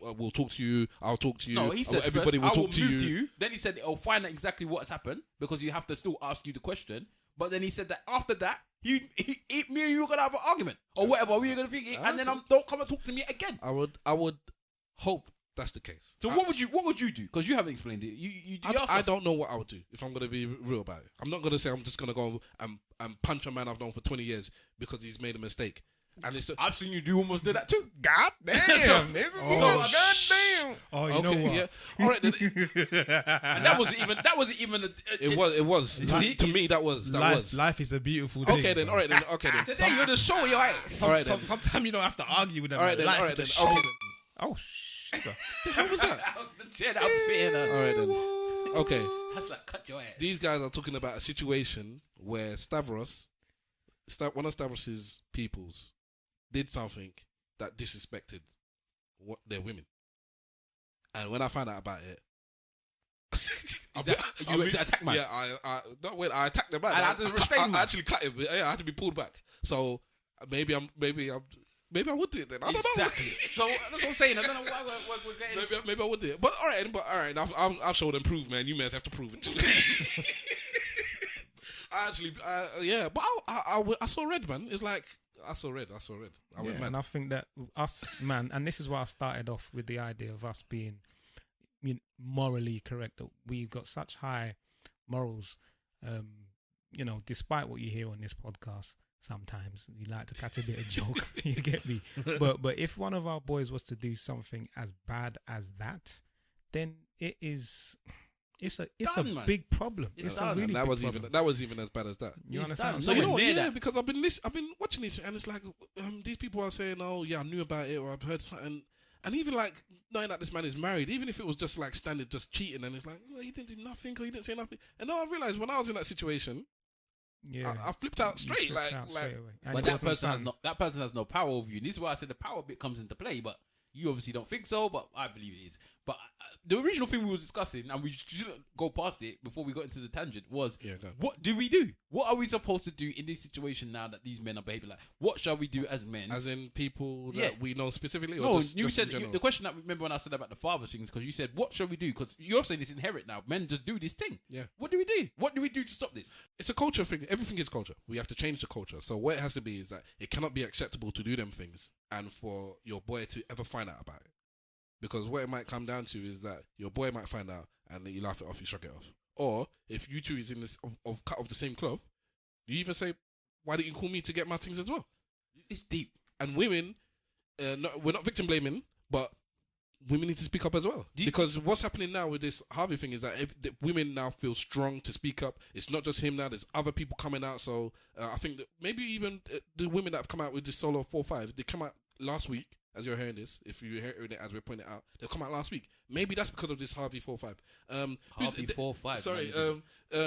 "We'll talk to you. I'll talk to you. No, he said everybody first, will I will talk to move to you." you. Then he said, "I'll find out exactly what's happened because you have to still ask you the question." But then he said that after that, me and you were gonna have an argument or whatever. We were gonna think, and then don't come and talk to me again. I would hope that's the case. So what would you do? Because you haven't explained it. I don't know what I would do if I'm gonna be real about it. I'm not gonna say I'm just gonna go and punch a man I've known for 20 years because he's made a mistake. And I've seen you almost do that too. God damn, nigga. God damn. Oh, you know what? Yeah. All right. Then, And that wasn't even. It was. To me, that was. Life is a beautiful thing. Okay then. All right then. Okay then. Today you're just showing your eyes. All right then. Sometimes you don't have to argue with them. All right then. All right then. Okay then. Oh shit. The hell was that? That was the chair that I'm sitting on. All right then. Okay. That's like cut your ass. These guys are talking about a situation where one of Stavros's peoples, did something that disrespected their women. And when I found out about it, you went to attack man? Yeah, I attacked the man. And I had to restrain him. I actually cut him. Yeah, I had to be pulled back. So maybe I would do it then. I don't know. Exactly. So that's what I'm saying. I don't know why we're getting. Maybe I would do it. But all right. I've showed and proved, man. You may have to prove it too. But I saw red, man. It's like I saw red. I went mad. And I think that us, man, and this is why I started off with the idea of us being morally correct. That we've got such high morals. Despite what you hear on this podcast, sometimes we like to catch a bit of joke. You get me? But if one of our boys was to do something as bad as that, then it's a big problem. It's a really that big was problem. that was even as bad as that. You understand? So you know what? Yeah, because I've been watching this, and it's like these people are saying, "Oh yeah, I knew about it," or "I've heard something," and even like knowing that this man is married, even if it was just like standard, just cheating, and it's like, well, he didn't do nothing, or he didn't say nothing. And now I realized when I was in that situation, I flipped out straight, straight away. But that person has no power over you. And this is why I said the power bit comes into play, but you obviously don't think so, but I believe it is. But the original thing we were discussing, and we shouldn't go past it before we got into the tangent, was what do we do? What are we supposed to do in this situation now that these men are behaving like? What shall we do as men? As in people that we know specifically? Or no, just you said in the question that remember when I said about the father things, because you said, what shall we do? Because you're saying it's inherent now. Men just do this thing. Yeah. What do we do? What do we do to stop this? It's a culture thing. Everything is culture. We have to change the culture. So what it has to be is that it cannot be acceptable to do them things and for your boy to ever find out about it. Because what it might come down to is that your boy might find out and then you laugh it off, you shrug it off. Or if you two is in this of cut of the same cloth, you even say, why didn't you call me to get my things as well? It's deep. And women, we're not victim blaming, but women need to speak up as well. Because what's happening now with this Harvey thing is that the women now feel strong to speak up. It's not just him now. There's other people coming out. So I think that maybe even the women that have come out with this solo 4-5, they come out last week. As you're hearing this, if you're hearing it as we're pointing it out, they'll come out last week. Maybe that's because of this Harvey 4-5. Harvey 4-5. Sorry,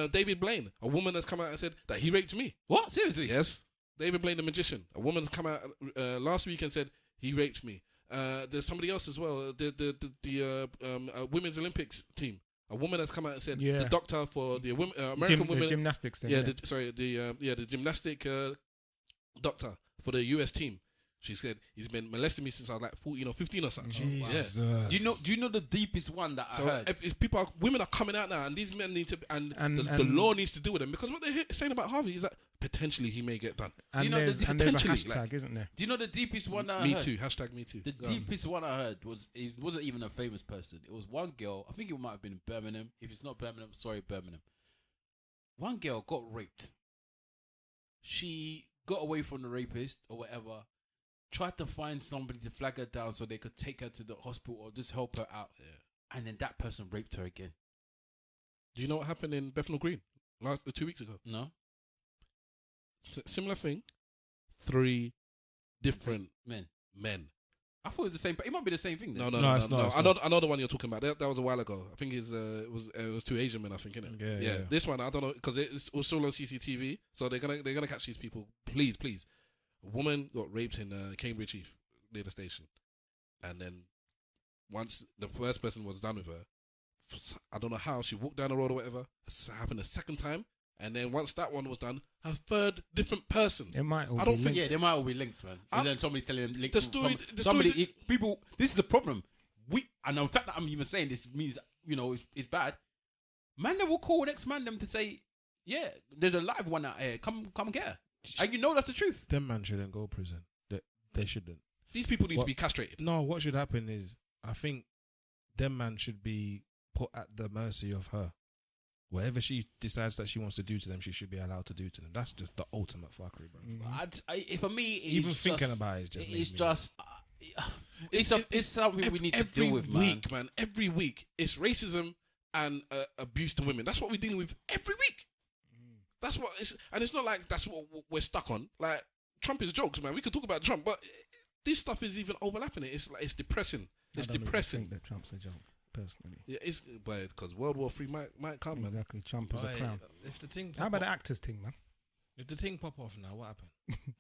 David Blaine, a woman has come out and said that he raped me. What? Seriously? Yes. David Blaine, the magician. A woman's come out last week and said he raped me. There's somebody else as well. The women's Olympics team. A woman has come out and said the doctor for the American women gymnastics thing. The gymnastic doctor for the US team. She said he's been molesting me since I was like 14 or 15 or something. Jesus. Yeah. Do you know the deepest one that I heard? If women are coming out now, and these men need to, and the law needs to deal with them, because what they're saying about Harvey is that potentially he may get done. And, you know, there's a hashtag, isn't there? Do you know the deepest one that I Me heard? too. Hashtag me too. The deepest one I heard it wasn't even a famous person. It was one girl. I think it might have been in Birmingham. If it's not Birmingham, sorry, Birmingham. One girl got raped. She got away from the rapist or whatever. Tried to find somebody to flag her down so they could take her to the hospital or just help her out. Yeah. And then that person raped her again. Do you know what happened in Bethnal Green 2 weeks ago? No. Similar thing. 3 different men. I thought it was the same. It might be the same thing. Then. No. It's not. I know the one you're talking about. That was a while ago. I think it was 2 Asian men. I think, innit? Yeah. This one I don't know because it was still on CCTV. So they're gonna catch these people. Please. A woman got raped in Cambridge Heath near the station, and then once the first person was done with her, I don't know how she walked down the road or whatever. It happened a second time, and then once that one was done, a third different person. It might all I don't be think. linked. Yeah, they might all be linked, man. And then somebody telling them linked. People. This is the problem. And the fact that I'm even saying this means it's bad. Man, they will call next man them to say, yeah, there's a live one out here. Come get her. And you know that's the truth. Them man shouldn't go prison. They shouldn't. These people need What? to be castrated. No, what should happen is, I think them man should be put at the mercy of her. Whatever she decides that she wants to do to them, she should be allowed to do to them. That's just the ultimate fuckery, bro. For me, it's Even just, thinking about it, it's just. It's something we need to deal with, every week, man. Every week, it's racism and abuse to women. That's what we're dealing with every week. That's what it's, and it's not like that's what we're stuck on. Like Trump is jokes, man. We could talk about Trump, but this stuff is even overlapping it. It's like it's depressing. It's depressing. I think that Trump's a joke, personally. Yeah, it's because World War III might come, man. Exactly, Trump is a clown. If the thing, How about the actors thing, man? If the thing pop off now, what happened?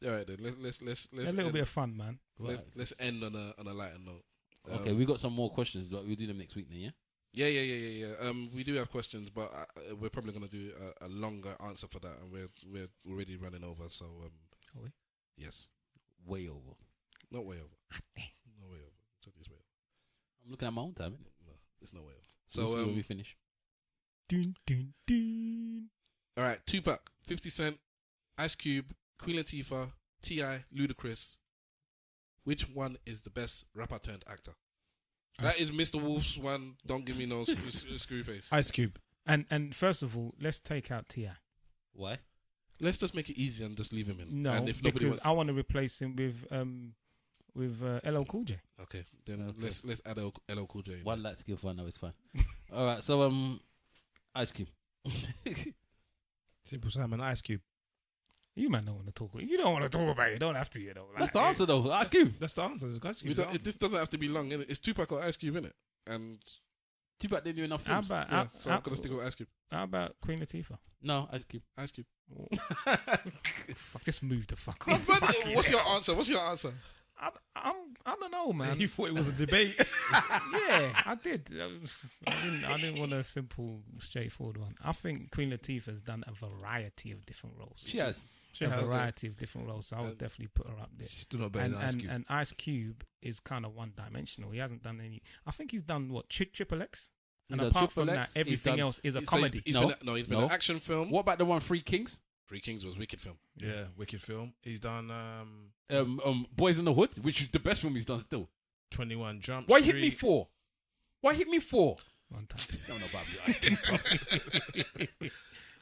All right, then let's A little bit of fun, man. let's end on a lighter note. Okay, we got some more questions, but we'll do them next week then, yeah? Yeah. We do have questions, but we're probably gonna do a longer answer for that, and we're already running over. So, Are we? yes, Way over. not way over. No way over. It's way over. I'm looking at my own time, innit? No, it's no way over. So So, when we finish. Dun, dun, dun. all right, Tupac, 50 Cent, Ice Cube, Queen Latifah, T.I., Ludacris. Which one is the best rapper turned actor? That is Mr. Wolf's one. Don't give me no screw face. Ice Cube. And first of all, let's take out Ti. Why? Let's just make it easy and just leave him in. No, and if nobody because wants, I want to replace him with LL Cool J. okay, then Okay. let's add LL Cool J. in One there. light skill for now is fine. All right, so Ice Cube. Simple Simon, Ice Cube. You man don't want to talk. You don't want to talk about it. You don't have to, you know. That's the answer though. Ice Cube. That's the answer. It's Ice We Cube. don't, this doesn't have to be long, innit? It's Tupac or Ice Cube, innit? And Tupac didn't do enough How films. about yeah, so I'm gonna stick with Ice Cube. how about Queen Latifah? No, Ice Cube. Ice Cube. Fuck, just move the fuck. But, on. what's your answer? What's your answer? I don't know, man. You thought it was a debate. Yeah, I did. I didn't want a simple, straightforward one. I think Queen Latifah has done a variety of different roles. She has. A variety of different roles, so I would definitely put her up there. She's still not better than Ice Cube. And Ice Cube is kind of one-dimensional. He hasn't done any. I think he's done what Triple X, and He's done apart from Triple that, X, he's everything done- else is a So comedy. He's No. been No. an action film. What about the one Three Kings? Three Kings was wicked film. Yeah, wicked film. He's done Boys in the Hood, which is the best film he's done still. 21 Jump Why Street. hit me for? Why hit me for? One time. Don't know about Ice Cube.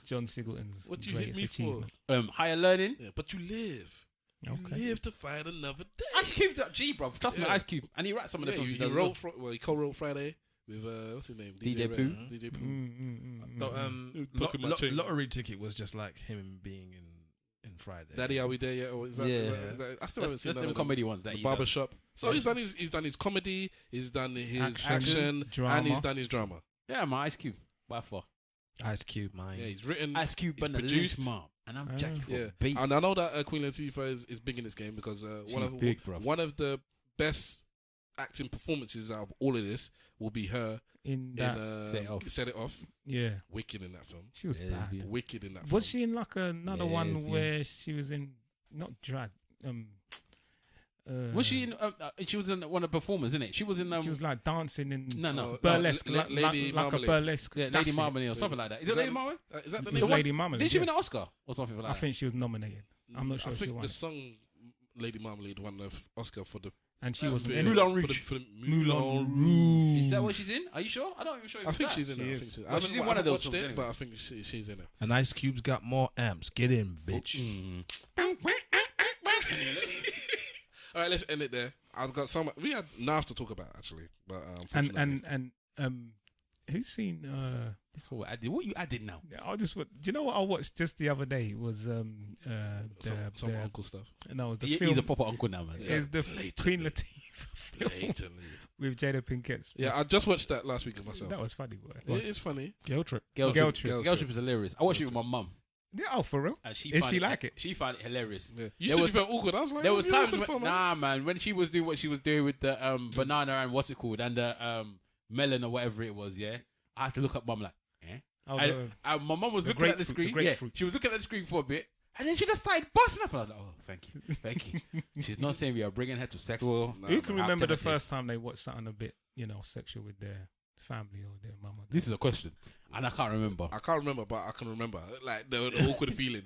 John Singleton's What you hit greatest me achievement. Higher Learning. Yeah, but you live. Okay. You live to fight another day. Ice Cube's that G, bro. Trust me, Yeah. Ice Cube. And he writes some of the Yeah, films he, he does. wrote. He co-wrote Friday with what's his name? DJ Red. Pooh. DJ Pooh. The, Talking lottery ticket was just like him being in Friday. Daddy, are we there yet? Or is that, Yeah. is that- I still haven't That's seen them none of comedy ones that The he barber does. shop. So he's done his comedy. He's done his Action, action, drama. and he's done his drama. Yeah, man, Ice Cube. By far. Ice Cube, man. Yeah, he's written. Ice Cube he's and the produced. Lynch Mob. And I'm Jackie for Yeah, beats. and I know that Queen Latifah is big in this game because She's big, bruv. one of the best acting performances out of all of this will be her In that, in Set It Off. yeah, Wicked in that film. she was Yeah, bad. yeah. Wicked in that film. Was she in like another one Lesbian. where she was in not drag? Was she in? She was in one of the performers, isn't it? She was in. She was like dancing in No. burlesque, No, like Lady a Marmalade. burlesque. Yeah, Lady That's it. Marmalade or something like that. Is it Is Lady that- Marmalade? Is that the It name? was Lady Marmalade. Did she yeah. win an Oscar or something like I that? think she was nominated. I'm not sure I if she think won. the song Lady Marmalade won the Oscar for the And she wasn't for in the- it. Moulin for the- Rouge. for the Moulin Rouge. Is that what she's in? Are you sure? I don't even sure. I think she's in She it. I is. think Well, I haven't, she's in I one of haven't those watched films it, anyway. but I think she's in it. And Ice Cube's got more amps. Get in, bitch. All right, let's end it there. I've got so much. We had enough to talk about actually, but unfortunately, And who's seen? This is what I did. What you added now? I just do you know what I watched just the other day? It was some uncle stuff. no, it was the He's film. a proper uncle now, man. Yeah. Is the Blatantly. Queen Latifah film Blatantly. with Jada Pinkett? Yeah, I just watched that last week of myself. That was funny, boy. It is funny. Girl trip. Girl Girl Trip. Trip. Girl Trip is hilarious. I watched it with my mum. Yeah, oh, for real? And Is found she like it? She found it hilarious. Yeah. You There said was- you felt awkward. I was like, There was what are you times awkward when, for, man? man, when she was doing what she was doing with the banana and what's it called and the melon or whatever it was. Yeah, I had to look at mum like, eh? Oh, And my mum was the looking at the grapefruit, screen. the Yeah, grapefruit. she was looking at the screen for a bit, and then she just started busting up. And I was like, oh, thank you. She's not saying we are bringing her to sexual. Nah, Who can man. remember the activities. first time they watched something a bit, sexual with their family or their mum? Or This is a question, and I can't remember. I can't remember, but I can remember like the awkward feeling.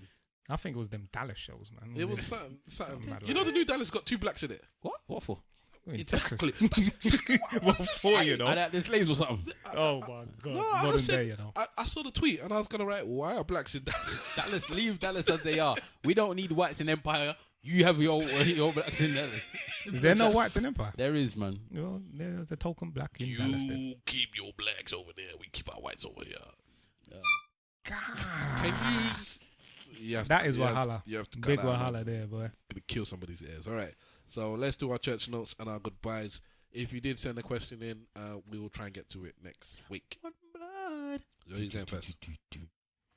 I think it was them Dallas shows, man. It was Yeah. something. Something mad You know the new Dallas got 2 blacks in it. What for? In Exactly. Texas. What for, you know? Are they slaves or something? Oh my god, No, I modern said, day, you know. I saw the tweet and I was gonna write, why are blacks in Dallas? Dallas, leave Dallas as they are. We don't need whites in Empire. You have your blacks in Dallas. Is there no whites in Empire? There is, man. Well, there's a token black in Dallas. There. You keep your blacks over there. We keep our whites over here. God. Can you? Just, you have That to, is you have Wahala. to- You have to cut Big that out, man. Wahala there, boy. Gonna kill somebody's ears. All right. So let's do our church notes and our goodbyes. If you did send a question in, we will try and get to it next week. Who's going first?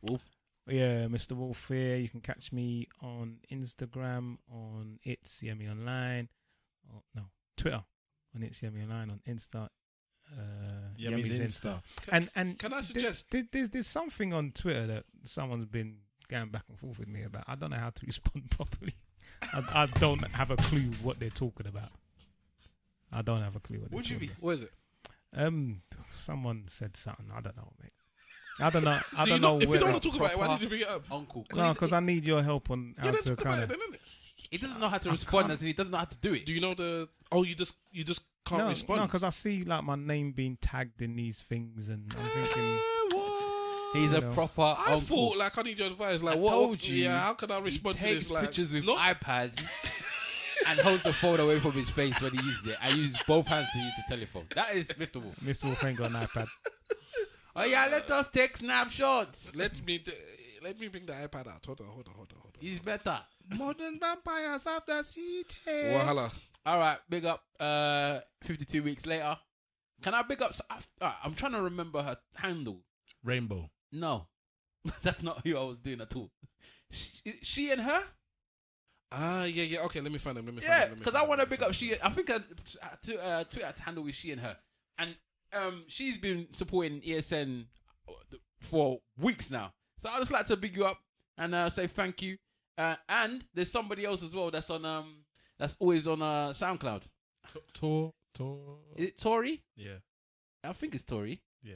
Wolf. Yeah, Mr. Wolf here. You can catch me on Instagram on It's Yummy Online. Oh, no, Twitter on It's Yummy Online on Insta. Yummy's Insta. And Can I suggest? there's something on Twitter that someone's been going back and forth with me about. I don't know how to respond properly. I don't have a clue what they're talking about. I don't have a clue what they're Would you talking be? What is it? about. Someone said something. I don't know, mate. I don't know. I Do don't you know. not- if you whether- don't want to talk about it, why did you bring it up? Uncle. No, because I need your help on how Yeah, then to talk about kind it, of. then, innit? He doesn't know how to I respond, can't- as in he doesn't know how to do it. Do you know the? Oh, you just can't No, respond. because I see like my name being tagged in these things, and I'm thinking, What? He's a know. proper I uncle. thought like I need your advice. Like I what? told you, Yeah, how can I He respond to takes this? Like pictures with no, iPads and holds the phone away from his face when he uses it. I use both hands to use the telephone. That is Mr. Wolf. Mr. Wolf ain't got an iPad. Oh yeah, let us take snapshots. let me bring the iPad out. Hold on. He's better. Modern vampires of the city. Wahala. All right, big up. 52 weeks later. Can I big up? I'm trying to remember her handle. Rainbow. No, that's not who I was doing at all. She and her. Yeah. Okay, let me find them. Yeah, because I want to big up she. I think her Twitter handle is she and her, and she's been supporting ESN for weeks now. So I just like to big you up and say thank you. And there's somebody else as well that's on that's always on SoundCloud. Tor. Is it Tori? Yeah. I think it's Tori. Yeah.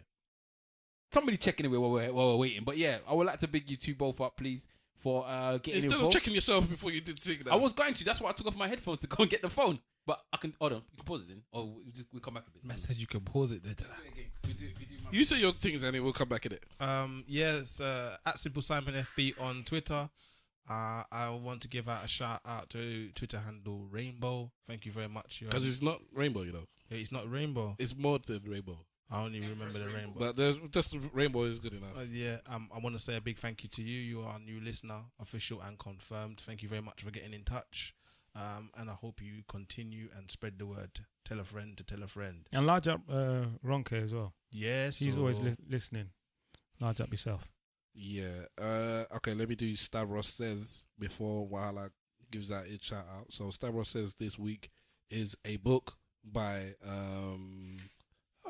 Somebody checking it while we're waiting. But yeah, I would like to big you two both up, please, for getting Instead of involved. checking yourself before you did think that. I was going to. That's why I took off my headphones to go and get the phone. But I can. Hold on. You can pause it then, or we come back a bit. Man said you can pause it there. Do it again. We do my- You say your things and it will come back in it. Yes, at Simple Simon FB on Twitter. I want to give out a shout out to Twitter handle Rainbow. Thank you very much. Because it's not rainbow, you know. It's not Rainbow. It's more than rainbow. I only remember the Rainbow. But there's just rainbow is good enough. Yeah, I want to say a big thank you to you. You are a new listener, official and confirmed. Thank you very much for getting in touch. And I hope you continue and spread the word. Tell a friend to tell a friend. And large up Ronke as well. Yes, He's always listening. Large up yourself. Yeah. Okay, let me do Stavros Says before Wahala gives that his shout out. So Stavros Says this week is a book by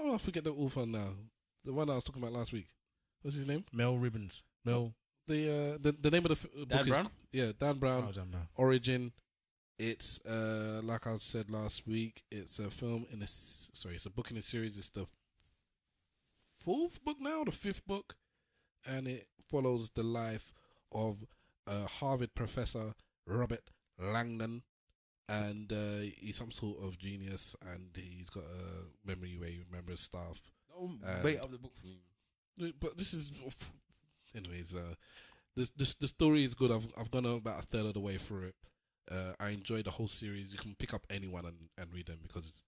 I forget the author now. The one I was talking about last week. What's his name? Mel Ribbons. Mel. The name of the book Dan is Brown? Dan Brown. Oh, Dan Brown. Origin. It's like I said last week. It's a film in it's a book in a series. It's the fourth book now, the fifth book, and it follows the life of Harvard professor Robert Langdon, and he's some sort of genius, and he's got a memory where he remembers stuff. Don't wait up the book for me. But this is, anyways. The story is good. I've gone about a third of the way through it. I enjoyed the whole series. You can pick up anyone and read them because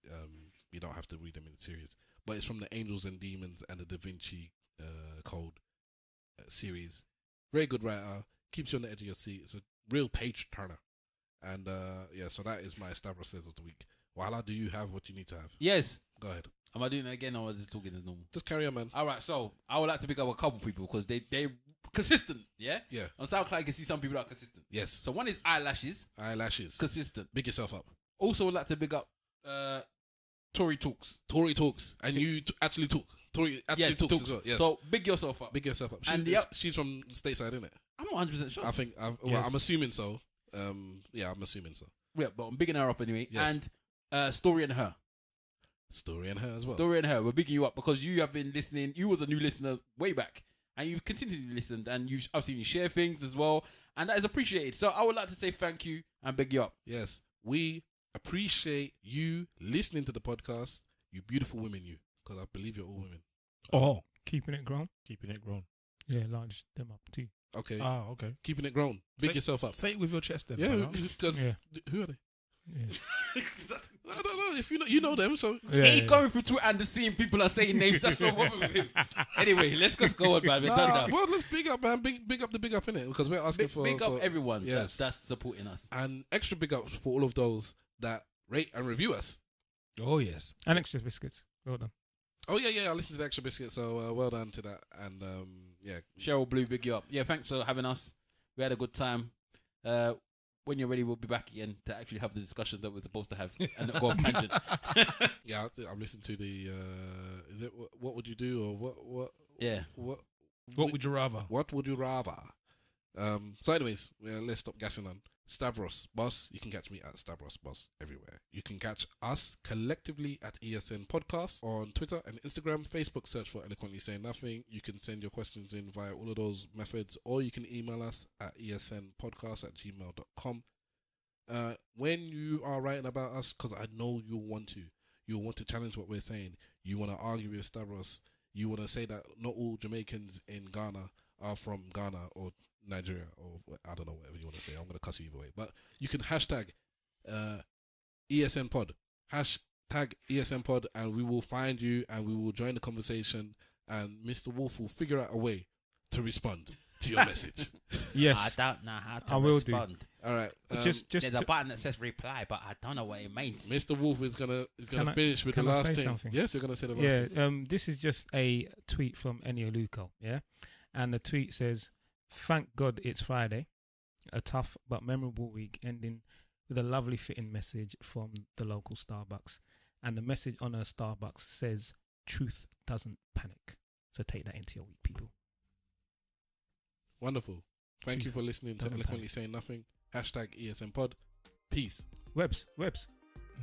you don't have to read them in series. But it's from the Angels and Demons and the Da Vinci Code series. Very good writer. Keeps you on the edge of your seat. It's a real page turner. And so that is my Stavros Says of the week. Wala, do you have what you need to have? Yes. Go ahead. Am I doing it again or just talking as normal? Just carry on, man. All right. So I would like to pick up a couple people because they're consistent. Yeah. Yeah. On SoundCloud, you can see some people that are consistent. Yes. So one is Eyelashes. Eyelashes. Consistent. Big yourself up. Also would like to big up Tory Talks. Tory talks. And you actually talk. Tory actually talks as well. Yes. So big yourself up. Big yourself up. And She's from stateside, isn't it? I'm not 100% sure. I think. Yes. I'm assuming so. I'm assuming so. Yeah, but I'm bigging her up anyway. Yes. And Story and Her. Story and her as well. Story and Her. We're bigging you up because you have been listening. You was a new listener way back. and you've continually listened, and I've seen you share things as well, and that is appreciated. So I would like to say thank you and big you up. Yes, we appreciate you listening to the podcast. You beautiful women, you, because I believe you're all women. Oh, Keeping it grown. keeping it grown. Yeah, large them up too. Okay, Ah, okay. keeping it grown. Big Say- yourself up. Say it with your chest then. Yeah, man, huh? because Yeah. who are they? Yeah. I don't know if you know them. So Yeah, He yeah. going through Twitter and seeing people are saying names. That's what wrong with him. Anyway, let's just go on, man. We're done now. well, let's big up, man. Big up the big up in it, because we're asking Big up for everyone yes. that's supporting us. and extra big ups for all of those that rate and review us. Oh yes. And extra biscuits. Well done. Oh yeah. I listened to the extra biscuit, so well done to that. And yeah, Cheryl Blue, big you up. Yeah, thanks for having us. We had a good time. When you're ready, we'll be back again to actually have the discussion that we're supposed to have and not go off tangent. yeah. I've listened to the. Is it what would you do, or what? Yeah. What Would you rather? What would you rather? So anyways, let's stop gassing on. Stavros Boss, you can catch me at Stavros Boss everywhere. You can catch us collectively at ESN Podcast on Twitter and Instagram. Facebook, search for Eloquently Saying Nothing. You can send your questions in via all of those methods, or you can email us at esnpodcast@gmail.com. When you are writing about us, because I know you'll want to challenge what we're saying. You want to argue with Stavros. You want to say that not all Jamaicans in Ghana are from Ghana or Nigeria, or I don't know, whatever you want to say. I'm going to cuss you either way. But you can hashtag ESN Pod. Hashtag ESN Pod, and we will find you and we will join the conversation. And Mr. Wolf will figure out a way to respond to your message. Yes. I don't know how to I will do. respond. All right. Just There's a to- button that says reply, but I don't know what it means. Mr. Wolf is gonna Can I- finish with the can I last say thing. something? Yes, you're gonna say the last yeah. thing. This is just a tweet from Ennio Luco. Yeah, and the tweet says, "Thank God it's Friday, a tough but memorable week, ending with a lovely fitting message from the local Starbucks, and the message on her Starbucks says, "Truth doesn't panic." So take that into your week, people. Wonderful. Thank you for listening to Doesn't Eloquently Saying Nothing. Hashtag ESN Pod. Peace. Webs.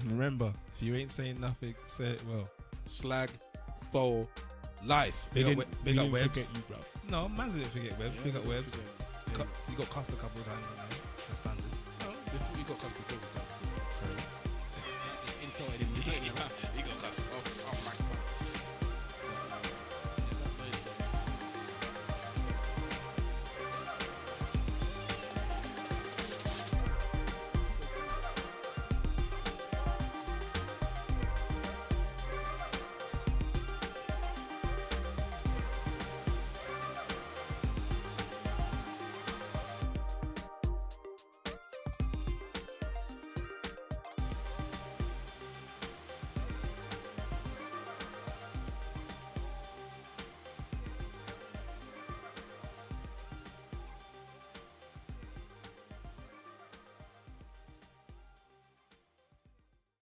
Remember, if you ain't saying nothing, say it well. Slag for life. Big up, didn't- big we up didn't Webs. forget you, bro. No, man didn't forget Webs. Big up Webs. Yeah. You got cussed a couple of times. That's standard. No, you got cussed before.